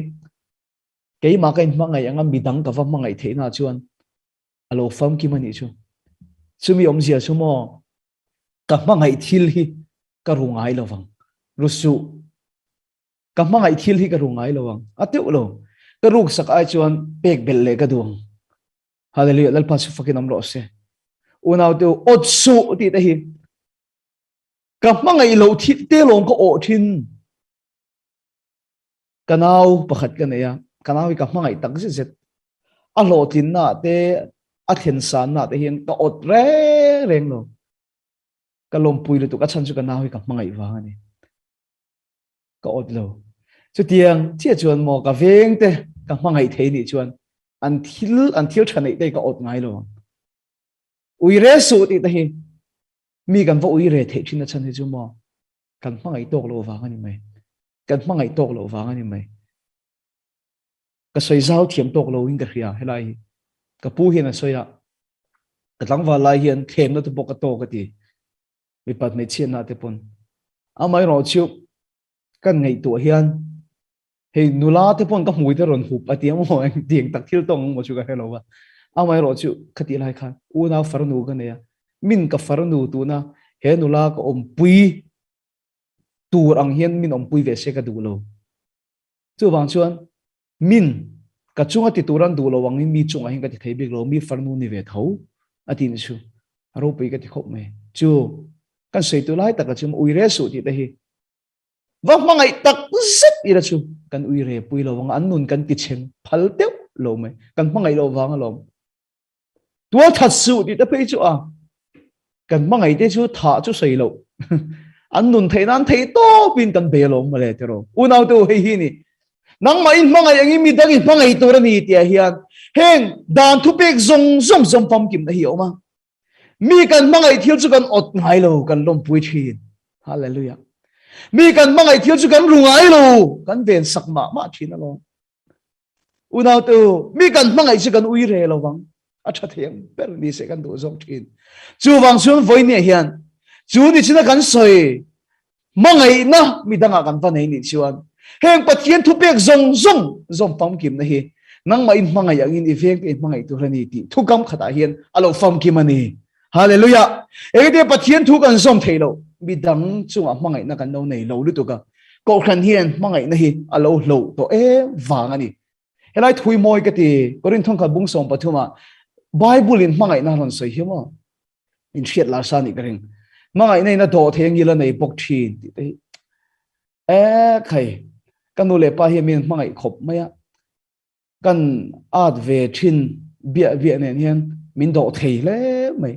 kei ma kain mangai angam bidang ka va mangai the na chuan alo fam ki mani chu sumi om zia sumo ka mangai thil hi ka rungai lawang rusu ka mangai thil hi ka rungai lawang atiu lo ka ruk sak ai chuan pek bel le ka duang hallelujah lal pa su fakin am lo se unau tu otsu ti te hi ka mangai lo thi te long ko o thin kanau pakhat ka ne ya kanau ka mangai tak se set a lo tin na te a then san na te hian ka ot re reng lo ka lom pui lu tu ka chan chu kanau ka mangai wa ni ka ot lo chu tiang chia chuan mo ka veng te ka mangai the ni chuan until chanai te ka ot ngai lo ui re su ti te hi mi kan vo ui re the thin na chan hi chu mo kan mangai tok lo wa ni mai kan mangai tok lo wa ni mai ka soi zau thiam tok lo in ka khia helai ka pu hian a soya ka tlang wa lai hian khem na tu pok ka to ka ti mi pat me chen na te pon amai ro chu kan ngai tu hian hei nula te pon ka hui te ron hu patiam mo ang tiang tak thil tong mo chu ka hello wa amai ro chu khati lai kha u na farnu ka ne ya min ka farnu tu na he nula ka om pui tur ang hian min om pui ve se ka du lo chu wang chuan min ka chunga ti turan du lo wang mi chunga hin ka ti thei bik lo mi farnu ni ve tho atin chu aro pui ka ti khop me chu kan sei tu lai ta ka chum ui re su ti te hi wa mangai tak zet ira chu kan ui re pui lo wang an nun kan ti chen phal teu lo me kan mangai lo wang lo tua that su ti te pe chu a kan mangai te chu tha chu sei lo an nun thei nan thei to pin kan be lo ma le te ro unau tu hei hi ni nang ma in mangai angi mi dang in mangai tu ra ni ti hian heng dan thu pek zong zong zong pam kim na hi oma mi kan mangai thil chu kan ot ngai lo kan lom pui thin hallelujah mi kan mangai thil chu kan rungai lo kan ven sak ma thin lo unau tu mi kan mangai chu kan ui re lo wang a tha thiam per ni se kan du zong thin chu wang sun voi ne hian chú đi chỉ là cần soi mà ngày na mi đang ngã cần van này nị chuan heng bắt thiên thu bek zong zong zong pham kim na hi nang ma in mangai ang in event in mangai tu rani ti thu kam khata hian alo pham kim ani hallelujah ege bắt thiên thu kan zong thailo mi dang chunga mangai na kan no nei lo lu tu ka ko khan hian mangai na hi alo lo to wang ani helai thui moi ka ti korin thong kha bung som pathuma bible in mangai na ron soi hi mo in thiat la sa ni ka ring mangai nei na do theng ila nei bok thin ti te khai kan nu le pa hi min mangai khop maya kan at ve thin bia nen hian min do thei le mai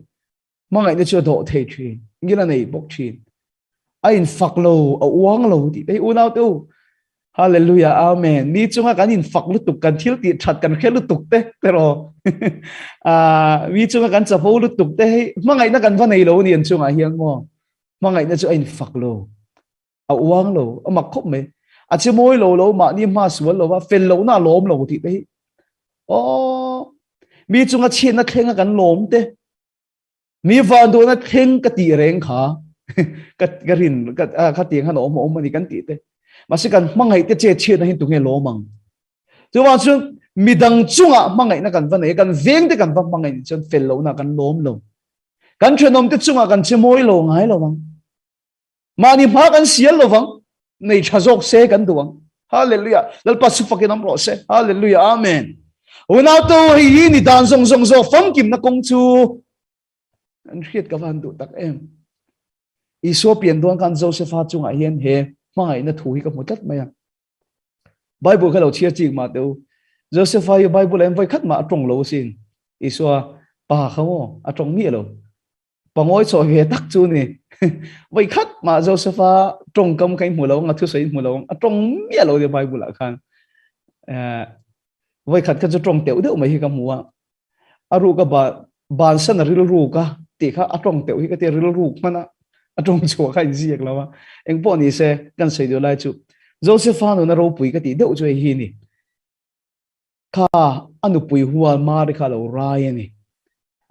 mangai na chu do thei thin ngila nei bok thin a in fak lo a wang lo ti te unau tu hallelujah amen mi chunga kan in fak lu tuk kan thil ti that kan khel lu tuk te pero mi chunga kan chapo lu tuk te mangai na kan va nei lo ni an chunga hiang mo mangai na chu in fak lo a wang lo a mak khop me a che moi lo lo ma ni ma sual lo wa fel lo na lom lo ti te o mi chunga chen na khenga kan lom te mi van do na kheng ka ti reng kha ka rin ka tiang han om ani kan ti te masikan mangai te che che na hin tu nge lo mang chu wa chu midang chunga mangai na kan van e kan veng te kan va mangai chon fel lo na kan lom lo kan chenom te chunga kan che moi lo ngai lo mang mani ma kan sial lo wang nei chazok se kan duang hallelujah dal pasu fakin am ro se hallelujah amen una to hi ni dan song song zo fam kim na kong chu an khiet ka van du tak em iso pian don kan joseph ha chunga hian he mangai na thu hi ka mutat maya bible ka lo chia chi ma tu joseph ha bible em vai khat ma tong lo sin iso pa khamo atong mi lo pangoi so he tak chu ni vai khat ma joseph ha tong kam kai mu lo nga thu sei mu lo atong mi lo de bible la khan vai khat ka chu tong teu de mai hi ka muwa aru ka ban san ril ru ka ti kha atong teu hi ka te ril ru mana atong chu khai ziak lawa eng po ni se kan sei do lai chu joseph ha no na ro pui ka ti deuh chu hi ni kha anu pui huwa ma ri kha lo rai ani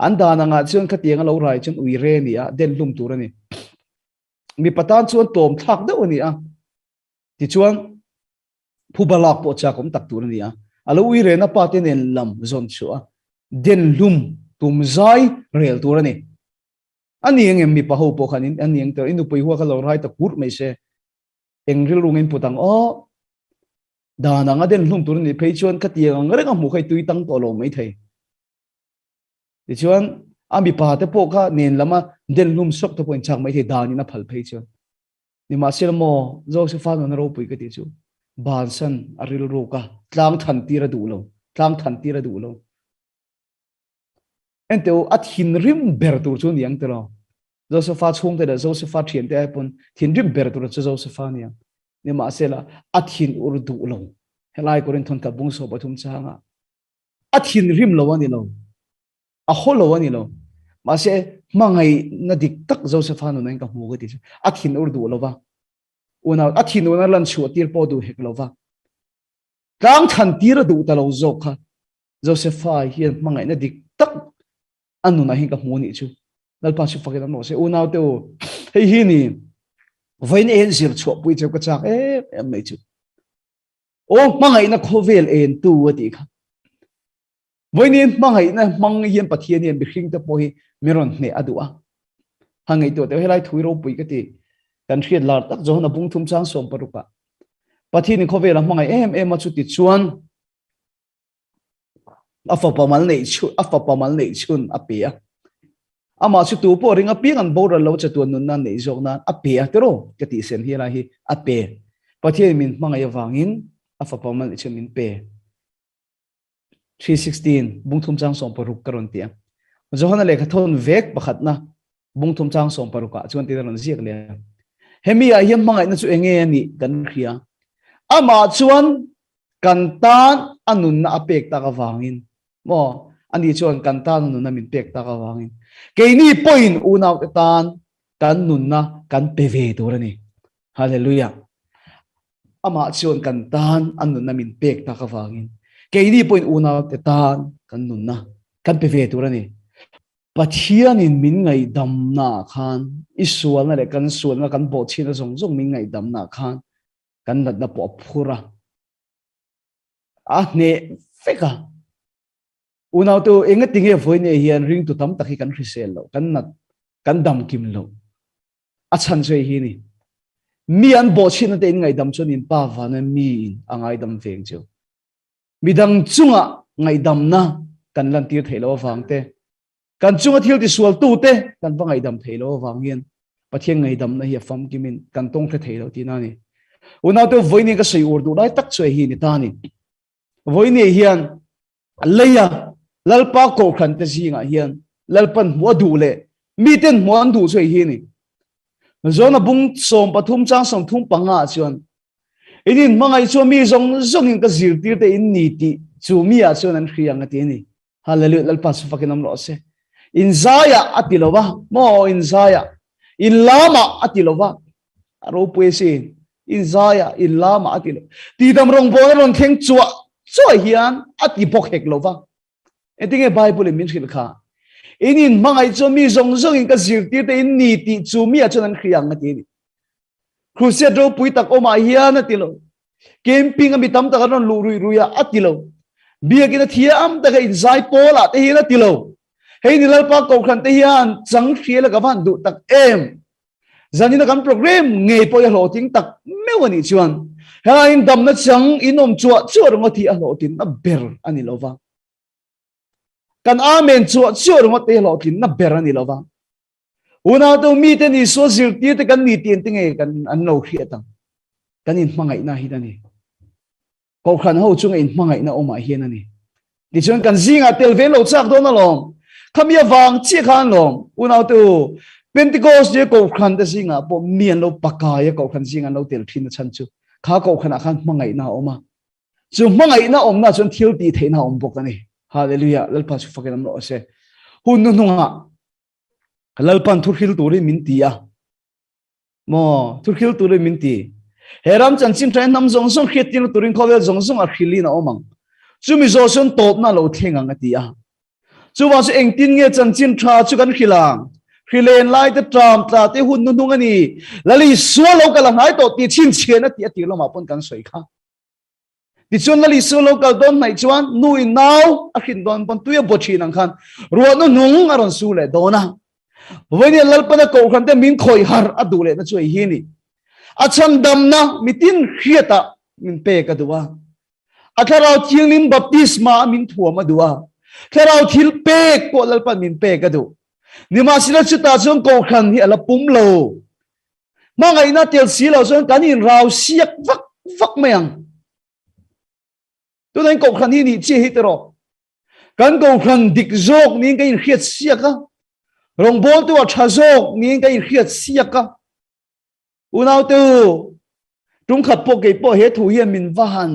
an da na nga chuan kha tiang lo rai chun ui re ni a den lum tur ani mi patan chuan tom thak deuh ani a ti chuan phu balak po cha kom tak tur ani a alo ui re na pa te nen lam zon chu a den lum tum zai rel tur ani ani engem mi pa ho po khanin ani eng ter inu pui huwa kha lo rai ta kur mai se engril rungin putang o dana nga den hlum tur ni pheichon khatiang ngare nga mu khai tui tang to lo mai thei ti chuan ami pa te po kha nen lama den hlum sok to point chak mai thei dani na phal pheichon ni ma sel mo joseph na ro pui ka ti chu ban san aril ro ka tlang than ti ra du lo tlang than ti ra du lo enteu at hin rim ber tur chu niang te lo joseph chung te da joseph thian te pon thin rim ber tur chu joseph niang ni ma sela athin urdu lo helai korin thon ka bung so pathum changa athin rim lo ani lo a holo ani lo ma se mangai na dik tak joseph no nang ka mu ga ti athin urdu lo wa una athin una lan chu tir po du hek lo wa kang than tir du ta lo zo kha joseph hian mangai na dik tak anu na hi ka mu ni chu dal pa su fakam no se una te hei hi ni vain en zir chu pui chu ka chak em nei chu o mangai na khovel en tu ati kha voinin mangai na mang yen pathian yen bi hring ta po hi meron ne adua hangai to te helai thui ro pui ka ti kan thiet lar tak zo na bung thum chang som paruka pathian ni khovel mangai em ma chu ti chuan afa pamal nei chun apia ama chu tu po ringa piang an boral lo cha tuan nun na nei jok na apia tero ka ti sen hi la hi ape pathian min mangai wangin afa pamal ni chumin pe 3:16 bungthum chang som paruk karon tia johana lekha thon vek pakhat na bungthum chang som paruka chuan ti ron ziak le hemia hiam mangai na chu enge ni kan khia ama chuan kan tan anun na apek ta ka wangin mo ani chuan kan tan anun na min pek ta ka wangin ke ni point unaw tan kan nun na kan peve dorani hallelujah ama chuan kan tan anun na min pek ta ka wangin ke ni point unaw te tan kan nun na kan peve dorani pathian in min ngai dam na khan isual na le kan sual na kan bo china zong zong min ngai dam na khan kan nat na po phura a ne feka unaw tu enga tinge voi ne hian ring tu tam takhi kan hrisel lo kan nat kan dam kim lo a chan chei hi ni mi an bo china te ngai dam chon in pa va na mi angai dam veng chu midang chunga ngai dam na kan lan tir thelo wang te kan chunga thil ti sual tu te kan wa ngai dam thelo wang hian pathian ngai dam na hi fam kimin kan tong the thelo ti na ni unaw tu voi ni ka sei ur du dai tak chei hi ni ta ni voi ni hian leya lalpa ko khan te zinga hian lalpan mo du le mi ten mo an du chei hi ni zona bung som pathum chang som thum panga chuan inin mangai chu mi zong zong in ka zir tir te in ni ti chu mi a chuan an khriang ati ni hallelujah lalpa su fakinam lo se in zaya atilowa mo in zaya in lama atilowa aro puese in zaya in lama atilo ti dam rong bo ron theng chua choi hian ati bok hek lova etinge bible min khil kha inin mangai chu mi zong zong in ka zir tir te in ni ti chu mi a chuan an khriang ati ni khusia do pui tak oma hian atilo camping ami tam ta ron lu rui ruya atilo biagina thia am ta ga in zai pola te hian atilo hei ni lalpa ko khan te hian chang khriela ka van du tak em zanina kan program ngei po ya lo ting tak mewani chuan ha in dam na chang inom chua chua ro thi a lo tin na ber ani lova kan amen chua chua ro te lo tin na ber ani lova una to mi te ni so zir ti te kan ni tin tinge kan an no khria tang kan in mangai na hi dani ko khan ho chung in mangai na oma hian ani ti chuan kan zinga tel ven lo chak do na long khamia wang chi khan long una to Pentecost je ko khan te zinga po mian lo pakaya ko khan zinga lo tel thin chan chu kha ko khan khan mangai na oma chu mangai na om na chun thil ti theina om bok ani hallelujah lalpa chu fakenam lo se hun nu nga lalpan thurhil turi mintia mo thurhil turi minti heram chanchin train nam zong zong khietin turin khovel zong zong a khilina omang chumi zo son top na lo thenga ngatia chuwa chu engtin nge chanchin tha chu kan khilang khilen lai te tram ta te hun nu ngani lali swalo kala ngai to ti chin chena ti ati lo ma pon kan soi kha ti chon lali swalo kal don nai chuan nu in now a khin don pon tuya bochi nang khan ro no nung aron su le dona veni lalpana ko khan te min khoi har adule na choi hi ni acham dam na mitin khiata min pe ka duwa atharau thingin baptisma min thuama duwa tharau thil pe ko lalpan min pe ka du nima sila chuta chong ko khan hi ala pumlo mangai na tel silo chong kanin raw siak vak vak mayang tu nai ko khan hi ni chi hi tero kan ko khan dik jok ni kai khiat siaka rong bol tu a thazok ni kai khiat siaka unaw tu tung khat po ke po he thu hian min van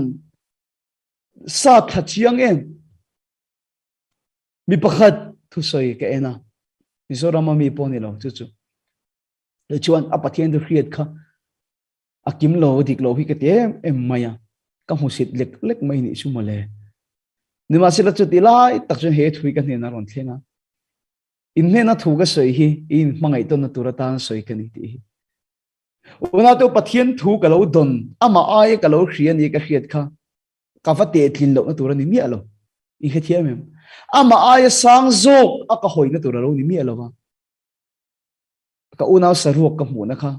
sa tha chiang en mi pakhat thu soi ke ena izorama mi po ni lo chu chu le chuan apathian du khiat kha akim lo dik lo hi ke te em maya ka husit lek lek mai ni chu male nima sila chu tilai tak chu he thui ka ne na ron thlenga in ne na thu ga soi hi in mangai to na turatan soi ka ni ti una to pathian thu ka lo don ama ai ka lo khrian ni ka khiat kha ka fa te thlin lo na turani mi alo i he thiam em ama ai sang zok aka hoina turalo ni mi alo wa ka una saruak ka mu na kha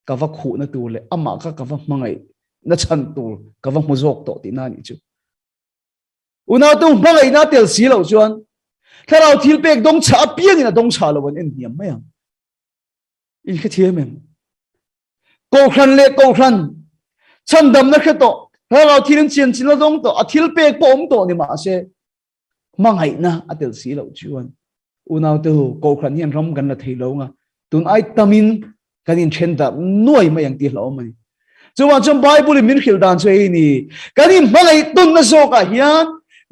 ka va khu na tu le ama ka va mangai na chan tu ka va muzok to ti na ni chu una to mangai na tel si lo chuan tharau thil pek dong cha piang ina dong cha lo wan en niam mai i he thiam em ko khan le ko khan chan dam na khe to tharau thil chen chin lo dong to a thil pek po om to ni ma se mangai na atel si lo chuan unaw tu ko khan hian ram gan la thei lo nga tun ai tamin kanin thenda noi ma yang ti lo mani chuwa chom bible min khil dan chei ni kanin mangai tun na zo ka hian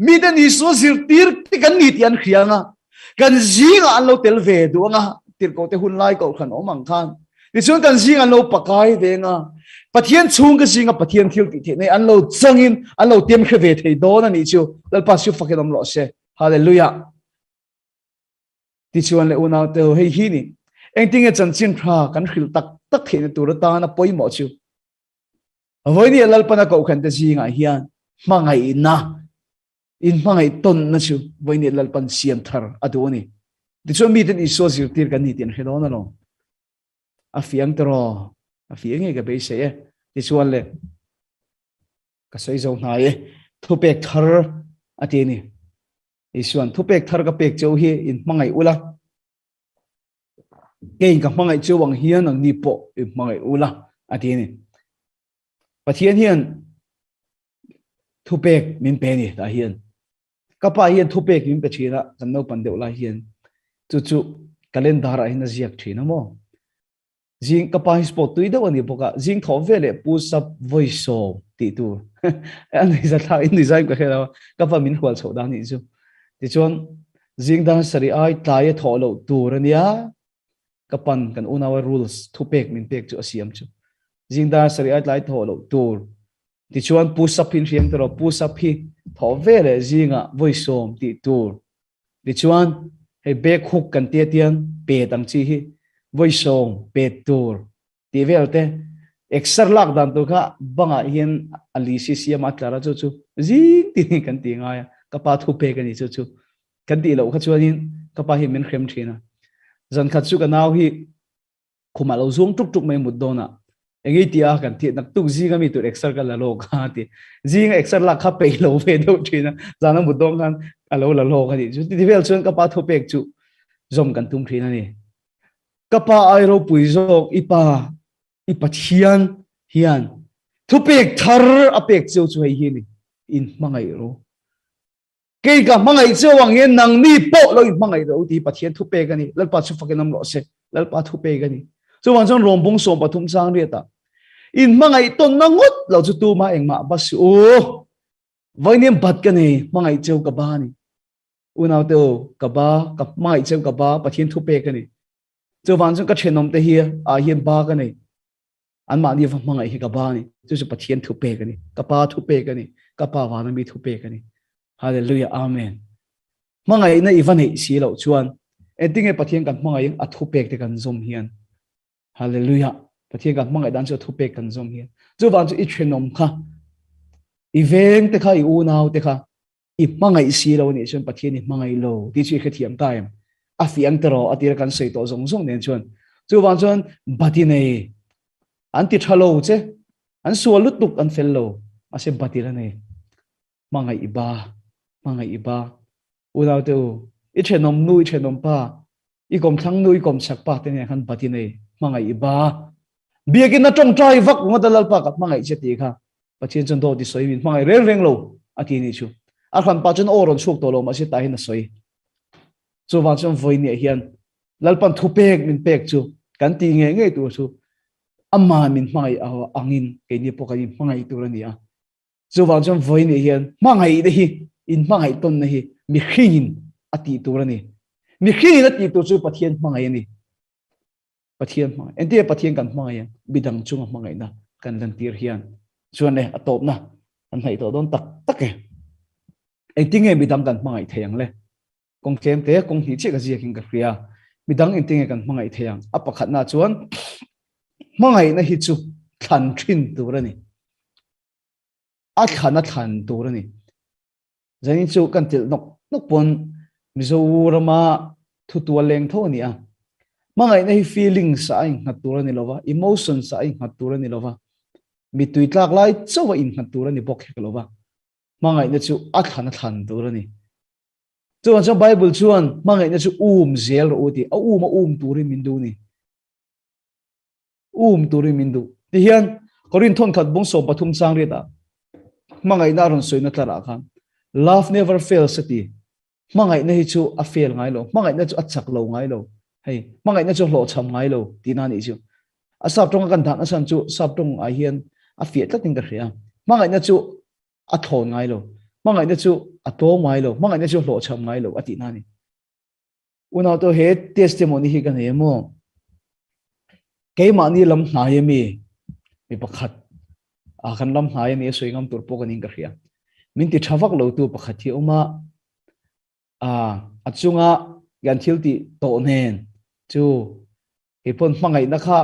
mi da ni so zir tir ti kan ni tian khianga kan zinga an lo tel ve du nga tir ko te hun lai ko khan omang khan ni chuan kan zinga lo pakai ve nga pathian chung ka zinga pathian thil ti the nei an lo changin an lo tiam khe ve thei do na ni chu lal pa su fakedam lo se hallelujah ti chuan le una te hei hi ni eng tinge chan chin kha kan hril tak tak thein tur ta na poimo chu voi ni lal pana ko khan te ji nga hian mangai na in mangai ton na chu voi ni lal pan siam thar adu ni ti chuan mi ten iso zir tir kan ni tin hedon na lo a fiang tro a fiang nge ga be se e ti chuan le ka sei zo na ye thu pek thar ati ni isuan thu pek thar ka pek cheu hi in mangai ula ke ka mangai cheu wang hian ang ni po in mangai ula ati ni pathian hian thu pek min pe ni ta hian ka pa hian thu pek min pe thina kan no pan deu la hian chu chu calendar a hin a ziak thina mo jing ka pa hi spot tui da ani boka jing tho vele pu sap voice so ti tu an hi za tha in design ka khela ka pa min khwal chho da ni chu ti chon jing dan sari ai tlai tho lo tur ania ka pan kan unawa rules thu pek min pek chu asiam chu jing dan sari ai tlai tho lo tur ti chuan pu sap hin riam tro pu sap hi tho vele jinga voice som ti tur ti chuan hei bek hook kan te tian pe tang chi hi voice song pe tur ti velte exer lak dan tu kha banga hian ali si siam atlara chu chu jing ti kan ti nga ya ka pa thu pe kan ni chu chu kan ti lo kha chuanin ka pa hi min khrem thina zan khat chu ka naw hi khuma lo zung tuk tuk mai mud dona engi tia kan ti nak tuk ji ga mi tu exer ka la lo kha ti jing exer lak kha pe lo ve do thina zana mud dong kan alo la lo ka ni chu ti vel chuan ka pa thu pek chu zom kan tum thina ni kapa airo puizok ipa hian thu pek thar apek cheu chu hei hi ni in mangai ro ke ka mangai cheu wang hian nang ni po lo in mangai ro ti pathian thu pek ani lalpa chu fakenam lo se lalpa thu pek ani chu wan chang rombung som pathum chang ri ta in mangai ton na ngot lo chu tu ma engma bas o voinem bat ka ni mangai cheu ka ba ni unaw te ka ba ka mangai cheu ka ba pathian thu pek ani chu wan chang ka thenom te hi a hian ba ka nei an ma ni va mangai hi ka ba ni chu pathian thu pe ka ni ka pa thu pe ka ni ka pa wa na mi thu pe ka ni hallelujah amen mangai na ivan hei si lo chuan ending e pathian kan mangai a thu pe te kan zom hian hallelujah pathian kan mangai dan chu thu pe kan zom hian chu wan chu I thenom kha event te kha I u naw te kha I mangai si lo ni chuan pathian ni mangai lo ti chi kha thiam time a fiang tero atir kan sei to zong zong nen chuan chu wan chuan bati nei an ti thalo che an sual lutuk an fel lo ase bati la nei mangai iba udaw te I thenom nu I thenom pa I kom thang nu I kom sak pa te ne han bati nei mangai iba biakin na tong trai vak ngodalal pa kat mangai che ti kha pathian chon do ti soi min mangai reng lo ati ni chu a khan pa chon oron suk to lo ma se ta hin na soi chu wan chon voi ni hian lalpan thu pek min pek chu kan ti nge tu chu amma min mai angin ke ni pokani mangai tu ra ni a chu wan chon voi ni hian mangai de hi in mangai ton na hi mi khingin ati tu ra ni mi khingin ati tu chu pathian mangai ni pathian mangai ente pathian kan mangai bidang chung mangai na kan lan tir hian chuan ne atop na an hai to don tak tak e ai tinge bidang kan mangai theyang le kong kem te kong hi che ka ji king ka khria midang in tinge kan mangai theyang apakhat na chuan mangai na hi chu than thin turani a khana than turani zani chu kan til nok pon mizorama thu tu leng tho ni a mangai na hi feeling sa ai ngat turani lova emotion sa ai ngat turani lova mi tui tlak lai chawa in ngat turani bok he lova mangai na chu a khana than turani chuan trong Bible chuan mangai na chu zel ro ti a turi mindu ni turi mindu ti hian korin thon khat bung so pathum chang ri ta mangai na ron soina tara khan love never fails ati mangai na hi chu a fail ngai lo mangai na chu a chak lo ngai lo hei mangai na chu hlo cham ngai lo ti na ni chu a sap tong kan than asan chu sap tong a hian a fiat tlating ka hria mangai na chu a thon ngai lo mangai na chu ato mai lo mangai na chu hlo cham ngai lo ati na ni una to he testimony hi kan he mo ke ma ni lam na ye mi pakhat a kan lam na ye ni soingam tur po kan ing ka hria min ti thawak lo tu pakhat hi uma a achunga gan thil ti to nen chu he pon mangai na kha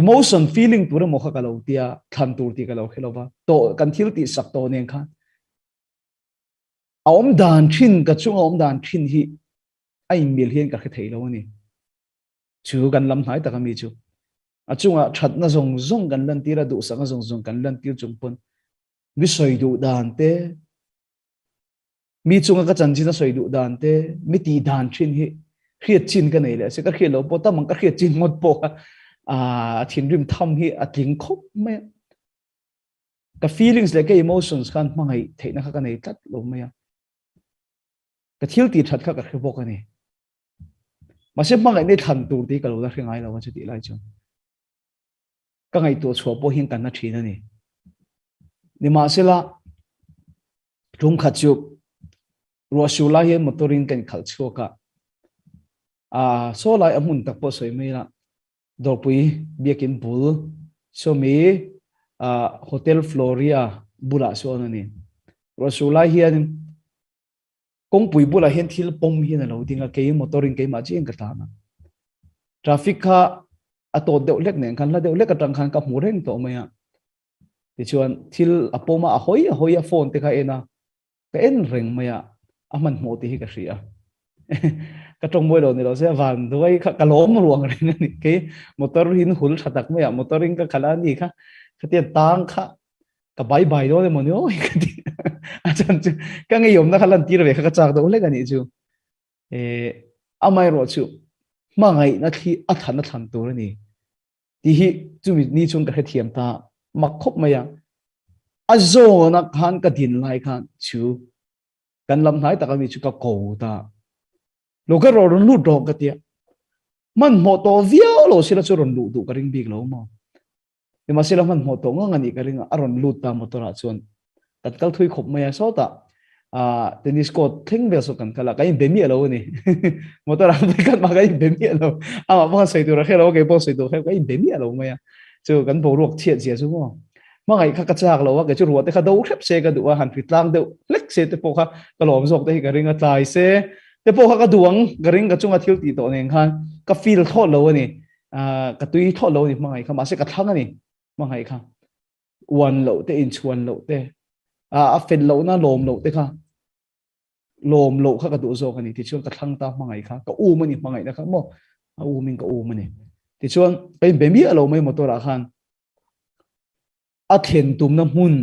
emotion feeling tur mo kha kalo tia than tur ti kalo khelova to kan thil ti sak to nen kha aom dan thin ka chung aom dan thin hi ai mil hian ka thei lo ni chu kan lam hai ta ka mi chu a chunga that na zong zong kan lan tira du sang zong zong kan lan tir chung pon mi soi du dan te mi chunga ka chan chi na soi du dan te mi ti dan thin hi khiat chin ka nei le se ka khiat lo po ta mang ka khiat chin ngot po a thin rim tham hi a tling khop me ka feelings le ka emotions kan mangai theina kha ka nei tat lo me ya ka thil ti that kha ka khre bok ani ma se mangai nei than tur ti ka lo da hrengai lo wa chu ti lai chu ka ngai to chho po hin kan na thina ni ni ma se la rum kha chu ro su la he motoring kan khal chu ka a so lai amun tak po soi me la dor pui biakin bul so me hotel Floria bula so na ni ro su la hian kong pui bula hian thil pom hi na lo dinga ke motoring ke ma ching ka ta na traffic kha a to deuh lek nen khan la deuh lek atang khan ka mu reng to maya ti chuan thil apoma a hoi a phone te kha ena ka en reng maya a man mo ti hi ka ria ka tong moi lo ni lo se van duai kha ka lom ruang reng ni ke motor hin hul thatak maya motoring ka khala ni kha khatian tang kha ka bai bai do le mo ni oi ka ti a chan chu ka nge yom na khalan tir ve kha ka chak do le ka ni chu e amai ro chu mangai na thi a than tur ni ti hi chu mi ni chung ka he thiam ta mak khop maya azo na khan ka din lai khan chu kan lam nai ta ka mi chu ka ko ta lo ka ro ron lu do ka tia man mo to vio lo sila chu ron lu du ka ring big lo mo ni ma sila man mo to nga ni ka ring aron lu ta mo to ra chuan tat kal thui khop maya so ta tennis court thing ve so kan kala kai be mi lo ni motor ang kan ma kai be mi lo ama ba sai tu ra khelo ke bo sai tu kai be mi lo maya chu kan bo ruak thiet sia chu mo ma ngai kha ka chak lo wa ke chu ruat te kha do khep se ka du han fit lang de lek se te po kha ka lom zok te ka ringa tlai se te po kha ka duang ka ring ka chunga thil ti to nen khan ka feel tho lo ni ka tui tho lo ni ma ngai kha ma se ka thang ani ma ngai kha wan lo te in chuan lo te a fen lo na lom lo te kha lom lo kha ka du zo ka ni ti chuan ka thang ta ma ngai kha ka u ma ni ma ngai na kha mo a u min ka u ma ni ti chuan kai be mi alo mai motor a khan a then tum na mun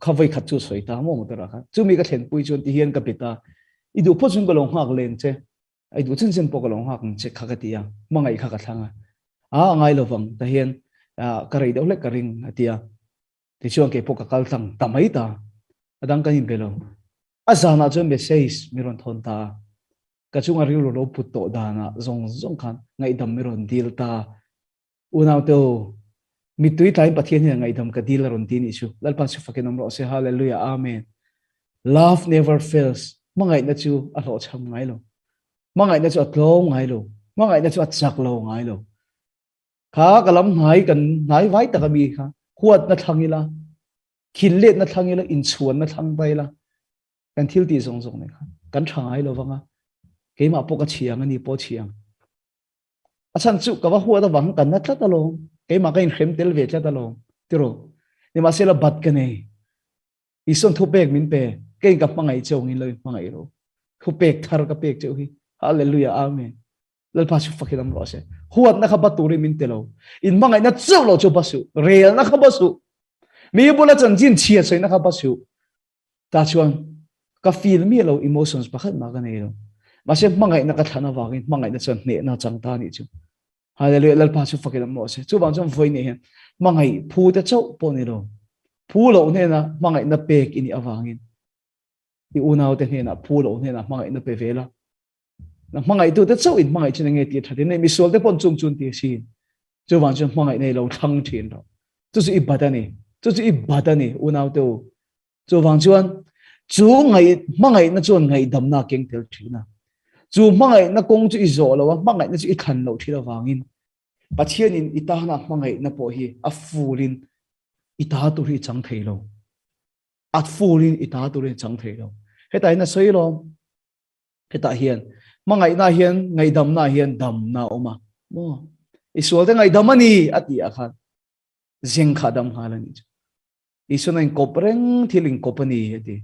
khavai khat chu soi ta mo motor a khan chu mi ka then pui chuan ti hian ka pita i du pho chun ka long hak len che ai du chen chen po ka long hak che kha ka ti ya ma ngai kha ka thanga a ngai lo wang ta hian ka rei do le ka ring atia ti chuan ke po ka kal tang ta mai ta adang ka hin belo azana chu message mi ron thon ta ka chunga ri lo put to dana zong zong khan ngai dam mi ron dil ta unaw to mi tui tai pathian hi ngai dam ka dil ron tin isu lalpa su fakin ro se hallelujah amen love never fails mangai na chu a lo cham ngai lo mangai na chu a tlo ngai lo mangai na chu a chak lo ngai lo kha kalam ngai kan ngai vai ta ka mi kha huat na thangila khillet na thangila in chuan na thang bai la kan thil ti zong zong ne kha kan thangai lo wanga ke ma po ka chiang ani po chiang achan chu ka wa huwa da wang kan na tla ta lo ke ma ka in khem tel ve tla ta lo tiro ni ma sela bat ka nei ison thu pek min pe ke ka pangai chong in lo pangai ro thu pek thar ka pek cheu hi hallelujah amen lal pa chu fakidam ro se huat na kha ba turi min te lo in mangai na cheu lo chu basu real na kha basu mi bula chan jin chia chai na kha basu ta chuan ka feel mi lo emotions pakhat ma ka nei lo ma se mangai na ka thana wangin mangai na chan ne na chang ta ni chu hallelujah lal pa chu fakidam ro se chu bang chon voi ne hen mangai phu te chau po ni lo phu lo ne na mangai na pek ini awangin i unaw te ne na phu lo ne na mangai na pe vela na mangai tu te chau in mangai chen nge ti thade ne mi sol te pon chung chun ti sin chu bang chon mangai nei lo thang thin ro chu chu i badani unaw te chu bang chuan chu ngai mangai na chon ngai dam na keng tel thina chu mangai na kong chu i zo lo wa mangai na chu i than lo thila wangin pathian in ita na mangai na po hi a fulin ita tu ri chang thei lo at fulin ita tu ri chang thei lo hetai na soi lo cái ta hiền mà ngày na hiền ngày đầm na oma mo Israel ngày đầm ani ati akhan zeng khadam halani Israel này kopreng thiling kopani ati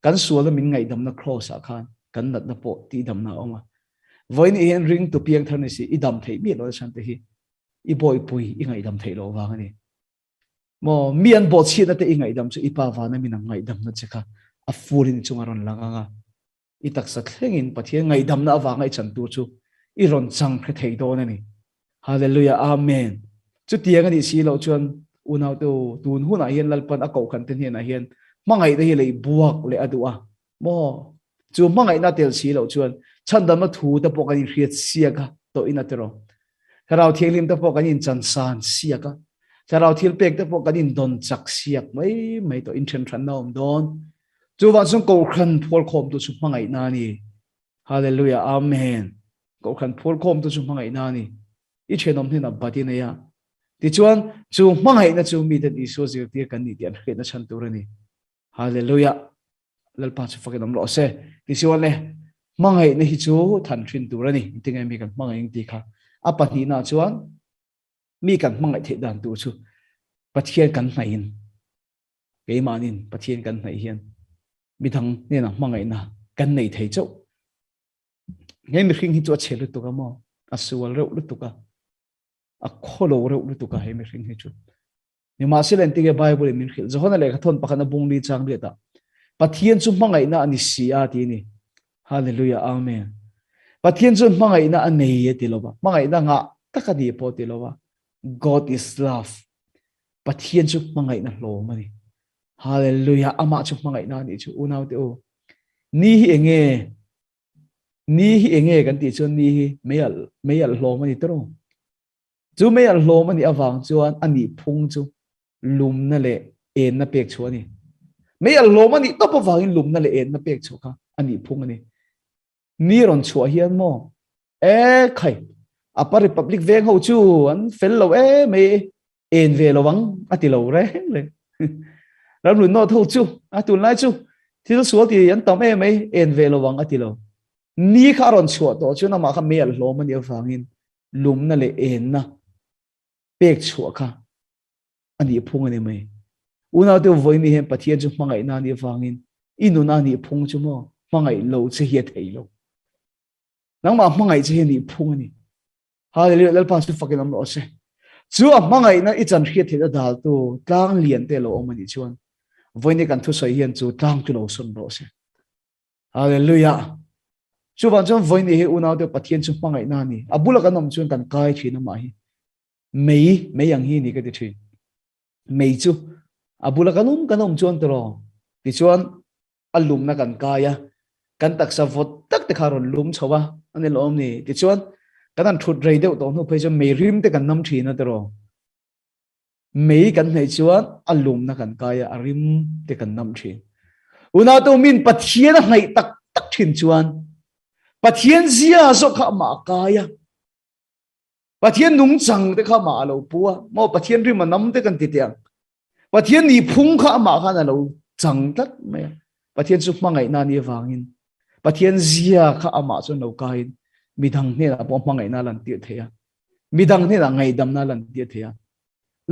kan sual min ngày đầm na cross akhan kan nat na po ti đầm na oma với ni hiền ring tu piang thani si idam thei bi lo san te hi i boy pui i ngày đầm thei lo wa ngani mo mian bo chi na te i ngày đầm chu ipa wa na min ngày đầm na cheka a furin chungaron langa itak sa thlengin pathian ngai dam na awangai chan tu chu i ron chang khe thei do na ni hallelujah amen chu tiang ani si lo chuan unau tu tun huna hian lalpan a ko khan ten hian a hian mangai de hi lei buak le adua mo chu mangai na tel si lo chuan chan dam na thu ta pok ani riat siaka to ina tero tharau thielim ta pok ani chan san siaka tharau thil pek ta pok ani don chak siak mai to in chen than nom don chú văn xuống cầu khẩn phول khom tu chụp mang ngày nani hallelujah amen cầu khẩn phول khom tu chụp mang ngày nani ít chuyện ông thế nào bắt đi này à thì chú mang ngày na chú mi đến Isu gì thì cái này tiền khi nó chân tu rồi nè hallelujah lal pa chú phải làm rõ se thì chuan này mang ngày này chú thành chuyên tu rồi nè tiếng em mi cần mang ngày tí khác à bắt đi na chuan mi cần mang ngày thiệt đàn tu chú bắt hiền cần này cái mà nín bắt hiền cần này hiền mi thằng nên là mang ngày na cần này thấy chỗ ngay mi khinh hi chỗ chế lúc tu cái mò asual rau lúc tu cái kholo rau lúc tu cái hay mi khinh hi chỗ nhưng mà sẽ lên tiếng cái Bible mình khil cho nên là cái thôn pakana bung đi trang đi ta pathian chu mang ngày na ani sia ti ni hallelujah amen pathian chu mang ngày na ani ti lo ba mang ngày na nga takadi po ti lo ba God is love pathian chu mang ngày na lo ma ni hallelujah ama chu mang ngày na ni chu unau te o ni hi enge kan ti chu ni hi meyal lo ma ni tro chu meyal lo ma ni awang chuan ani phung chu lum na le en na pek chu ani meyal lo ma ni to pa wangin lum na le en na pek chu kha ani phung ani ni ron chu hian mo e khai apa republic veng ho chu an fel lo e me en ve lo wang ati lo re le ram lu no tho chu atu lai chu thil sual ti an tom e me en ve lo wang ati lo ni kha ron chu to chu na ma kha meyal lo ma ni awangin lum na le en na pek chu kha ani phung ani mai una te voi ni hem pathian chu mangai na ni awangin inuna ni phung chu mo mangai lo che hi thei lo nang ma mangai che ni phung ani hallelujah lal pa su fakin am lo se chu a mangai na i chan hi thei dal tu tlang lian te lo omani chuan voi ni kan thu soi hian chu tlang tu lo sun ro se hallelujah chu ban chon voi ni he una te pathian chu mangai na ni abula kan nom chuan kan kai thina ma hi mei yang hi ni ka ti thi mei chu abula kanom chuan tro ti chuan alum na kan kaya kan tak sa vot tak te kharon lum chowa ani lom ni ti chuan kan thut rei deuh to nu phei chu mei rim te kan nam thina tro mei kan nei chuan alum na kan kaya arim te kan nam thi una to min pathian ngai tak thin chuan pathian zia so kha ma kaya pathian nung chang te kha ma lo puwa mo pathian ri ma nam te kan ti tiang pathian ni phung kha ma kha na lo chang tat me pathian chu mangai na ni wangin pathian zia kha ama chu no kain midang ne la po mangai na lan ti theya midang ne la ngai dam na lan ti theya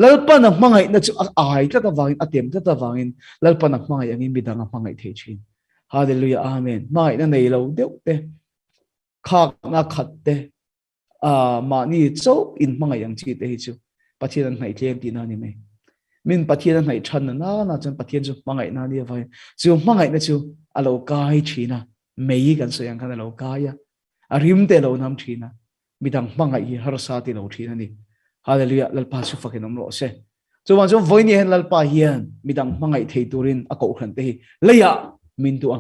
lalpa na mangai na chu ai ta ta wangin atem ta wangin lalpa na mangai angin midang mangai the chin hallelujah amen mai na nei lo deuh te khak na khat te ma ni cho in mangai ang chi te hi chu pathian ngai tlem ti na ni me min pathian ngai than na chan pathian chu mangai na ni vai chu mangai na chu alo kai thina mei kan so yang kan alo kaya arim te lo nam thina midang mangai hi har sa ti lo thina ni hallelujah lalpa su fakin om ro se chu wan chu voi ni hen lalpa hian midang mangai thei turin a ko khan te hi leya min tu a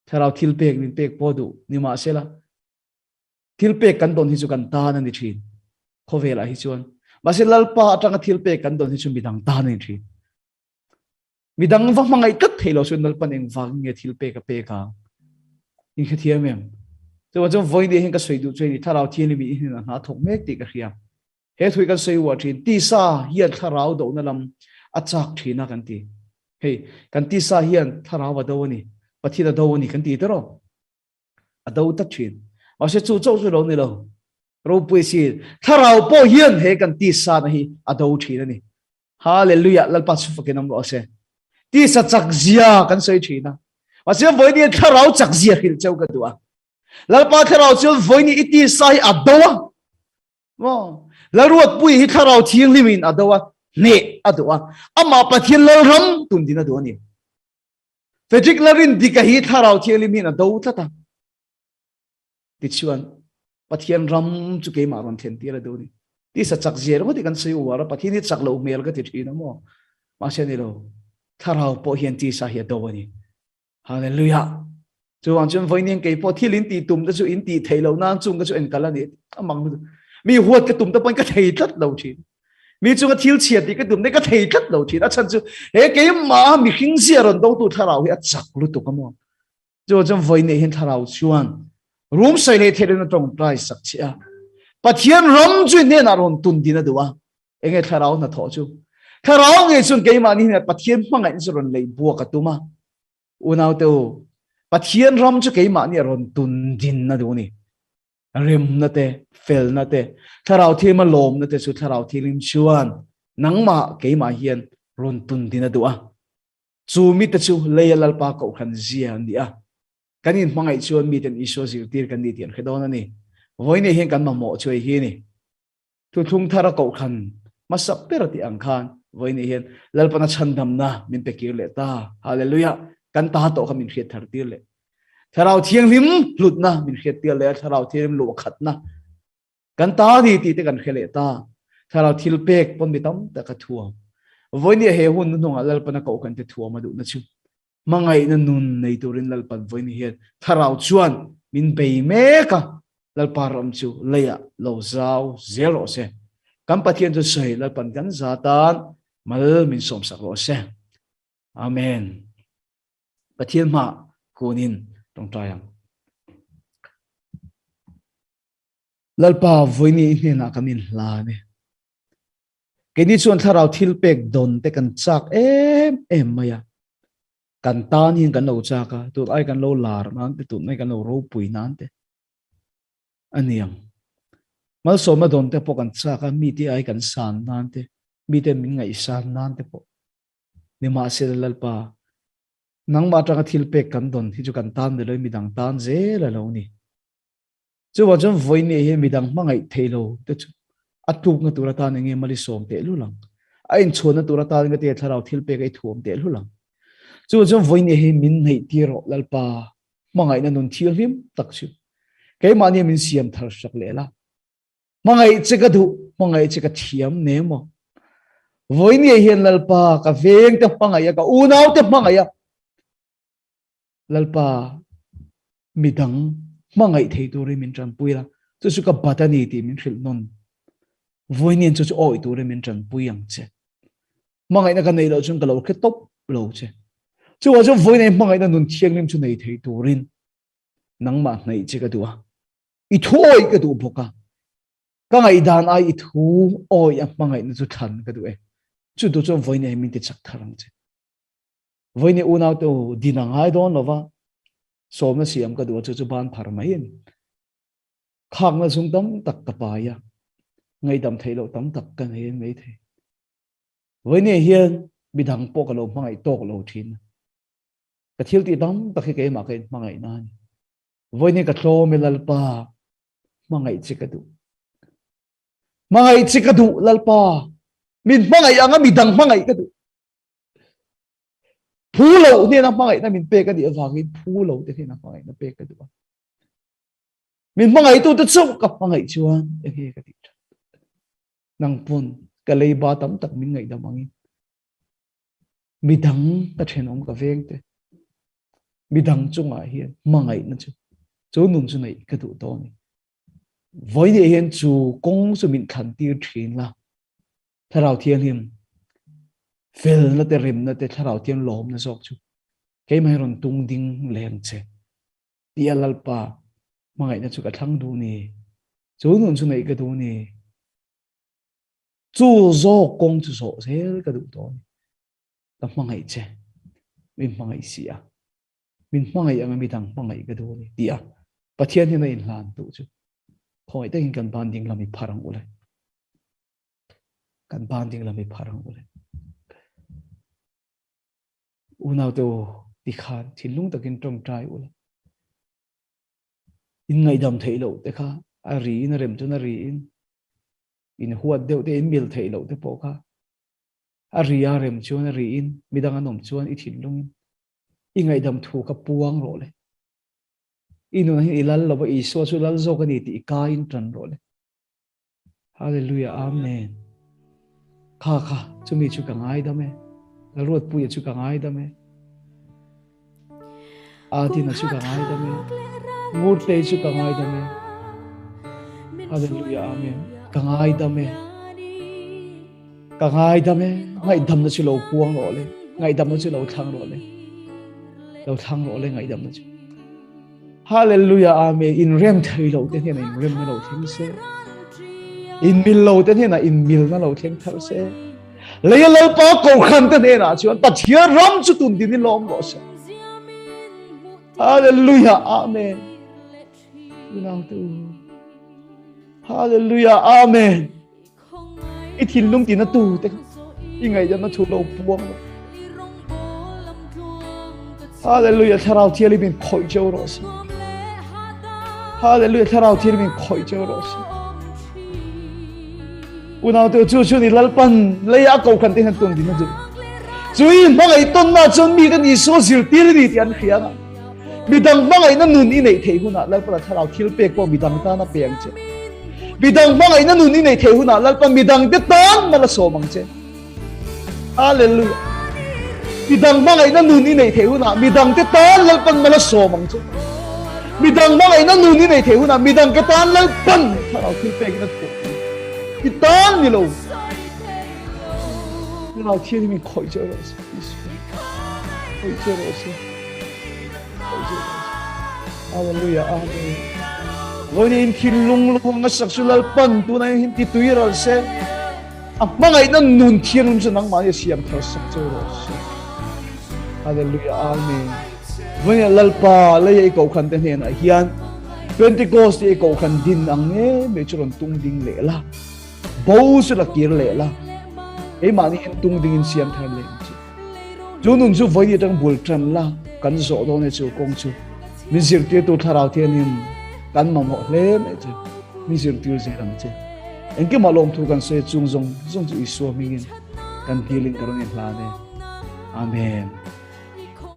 tharau thil pek min pek podu ni ma sela thil pek kan don hi chu kan ta na ni thin khovela hi chuan mase lalpa atanga thil pek kan don hi chu midang ta ni thin midang wa mangai kat theilo chu lalpan eng wang nge thil pek ka pe ka in khathiam em chu wa voi ni hen ka soi du chei ni tharau thil mi hin na thok mek ti ka khia he thui kan sei wa thin ti sa hian tharau do na lam achak thina kan ti hey kan ti sa hian tharau wa do ni pathina do ni kan ti tero ở đâu tất chuyện mà sẽ chú châu chú đâu này đâu rồi bây giờ thà rau po hiền hệ cần tì sa này ở đâu chuyện này hallelujah lal pa su fakin am lo se ti sa chak zia kan soi thina mà sẽ với đi thà rau chak zia hil châu cái tua lal pa thà rau sẽ với đi iti sai ở đâu mo lal ruột bui hi thà rau thiêng limin ở đâu nè ở đâu ama pathian lal ram tun din ở đâu ni Fedrik larin di kahi thà rau thiêng limin ở đâu ta ti chuan pathian ram chu ke ma ron then ti la do ni ti sa chak zia ro ti kan sei wa ra pathian ni chak lo mel ka ti thina mo ma se ni lo thà rau po hian ti sa hi do ni hallelujah chu wang chen voi nen ke po thilin ti tum da chu in ti thailo nan chung ka chu en kala ni amang mi huat ka tum ta pon ka thei tat lo chi mi chu ka thil chiat ti ka tum ne ka thei tat lo chi a chan chu he ke ma mi khing zia ron do tu thà rau hi a chak lu tu ka mo chu chen voi ne hin thà rau chuan room sai le thele na tong price sak chia pathian ram chu ne na ron tun dina duwa enge thà rau na tho chu thà rau nge chun ke ma ni na pathian mangai chu ron lei bu ka tuma unau te pathian ram chu ke ma ni ron tun din na du ni rem na te fel na te thà rau thi ma lom na te chu thà rau thi lim chuan nang ma ke ma hian ron tun din na duwa chu mi te chu leyalal pa ko khan zia ni a kanin mangai chuan mi ten iso zir tir kan ni tian khedona ni voine hen kan ma mo choi hi ni thu thung thara ko khan ma sap perati ang khan voine hen lalpana chandam na min pe kir le ta hallelujah kan ta to kha min khet thar tir le tharau thiang lim lut na min khet tir le tharau thiam lo khat na kan ta di ti te kan khele ta tharau thil pek pon mi tam ta ka thuam voine he hun nu nga lalpana ko kan te thuam adu na chu mangai na nun nei turin lalpan voi ni hian tharau chuan min bei me ka lalparam chu leya lo zau zero se kam pathian chu sei lalpan kan zatan mal min som sak ro se amen pathian ma kunin tong tayang lalpa voi ni ne na kamin la ne ke ni chuan tharau thil pek don te kan chak em maya kan tan hin kan lo cha ka tu ai kan lo lar nan te tu nai kan lo ro pui nan te aniang mal so ma don te po kan cha ka mi ti ai kan san nan te mi te min ngai san nan te po ni ma se lal pa nang ma tang thil pe kan don hi chu kan tan de loi mi dang tan je la lo ni chu wa jom voi ne he mi dang ma ngai thelo te chu atuk na tu ra ta nge mali som te lu lang ain chona tu ra ta nge te tharau thil pe kai thuam te lu lang chu jom voi ne he min nei ti ro lalpa mangai na nun thil him tak chu ke mani min siam thar sak le la mangai che ka du mangai che ka thiam ne mo voi ne hian lalpa ka veng te mangai ka unau te mangai lalpa midang mangai thei tu re min tran puila chu chu ka batani ti min khil non voi ne chu chu oi tu re min tran puyang che mangai na ka nei lo chung ka lo khe top lo che chu wa chu voi nei mangai na nun thiang lim chu nei thei turin nang ma nei che ka duwa i thoi ka du boka ka ngai dan ai i thu oi a mangai na chu than ka du e chu du chu voi nei min te chak tharang che voi nei unau to dinang ai don lova som na siam ka du chu chu ban phar mai en khang na sung tam tak ka pa ya ngai dam thei lo tam tak kan hen mai the voi nei hian bidang po ka lo mangai tok lo thin ka thil ti dam ta khi ke ma ke mangai na ni voi ni ka tlo me lalpa mangai chikadu lalpa min mangai anga midang mangai kadu phulo ni na mangai na min pe ka di awangin phulo te na mangai na pe ka du min mangai tu ta chu ka mangai chuan e he ka di nang pun ka lei ba tam tak min ngai da mangin midang ka thenom ka veng te midang chunga hian mangai na chu chu nun chu nei ka du to ni voi ni hian chu kong chu min khan tir thin la tharau thian him fel na te rim na te tharau thian lom na sok chu ke mai ron tung ding leng che tialal pa mangai na chu ka thang du ni chu nun chu nei ka du ni chu zo kong chu so sel ka du to ni ta mangai che min mangai sia min mangai anga mi dang mangai ka du ni tia pathian hi na in hlan tu chu khoi te hin kan ban ding lami pharang ule kan ban ding lami pharang ule unaw to ti khan thilung takin trom trai ule in ngai dam thei lo te kha a ri in rem tu na ri in huat deuh te in mil thei lo te po kha a ri a rem chuan a ri in midang anom chuan i thilung in ngai dam thu ka puang ro le inu hi ilal lo ba i so chu lal zo ka ni ti ka in tran ro le hallelujah amen kha chumi chu ka ngai da me la ruat pu chu ka ngai da me adi na chu ka ngai da me murte chu ka ngai da me hallelujah amen ka ngai da me ngai dam na chu lo puang ro le ngai dam na chu lo thang ro le ngai dam na chu hallelujah amen in rem thai lo te ne in rem na lo thing se in mil lo te ne na in mil na lo thing thar se le lo pa ko khan te ne na chuan pathia ram chu tun din lom lo se hallelujah amen unaw tu hallelujah amen i thin lung ti na tu te i ngai da na thu lo puang hallelujah tharau thiali bin khoi cheu ro se hallelujah tharau thiali bin khoi cheu ro se unaw tu chu ni lalpan leya ko khan te han tung din na chu chui mangai ton na chon mi kan i so zil tir ni tian khia na bidang mangai na nun i nei thei huna lalpa tharau thil pe ko bidang ta na peng che bidang mangai na nun i nei thei huna lalpa bidang te tan mala so mang che hallelujah bidang mangai na nun i nei thei huna bidang te tan lalpan mala so mang che bidang mangai na nun i nei thei huna bidang ke tan lalpan tharau thil pe na ko ki tan ni lo tharau thil mi khoi che ro se khoi che ro se hallelujah amen ngoi in thil lung nga sak sulal pan tu na hin ti tuiral se mangai na nun thianun chu nang ma ya siam thar sak che ro se hallelujah amen ngoi lalpa le ei ko khan te ne na hian Pentecost ei ko khan din ang nge me churon tung ding le la bo su la kir le la ei ma ni tung ding in siam thar le chu nun chu voi tang bul tran la kan zo do ne chu kong chu mi zir ti tu tharau thian in kan ma mo hle me chu mi zir ti ze ram che en ke ma lom thu kan se chung zong chu i so mi ngin kan healing karon in hla ne amen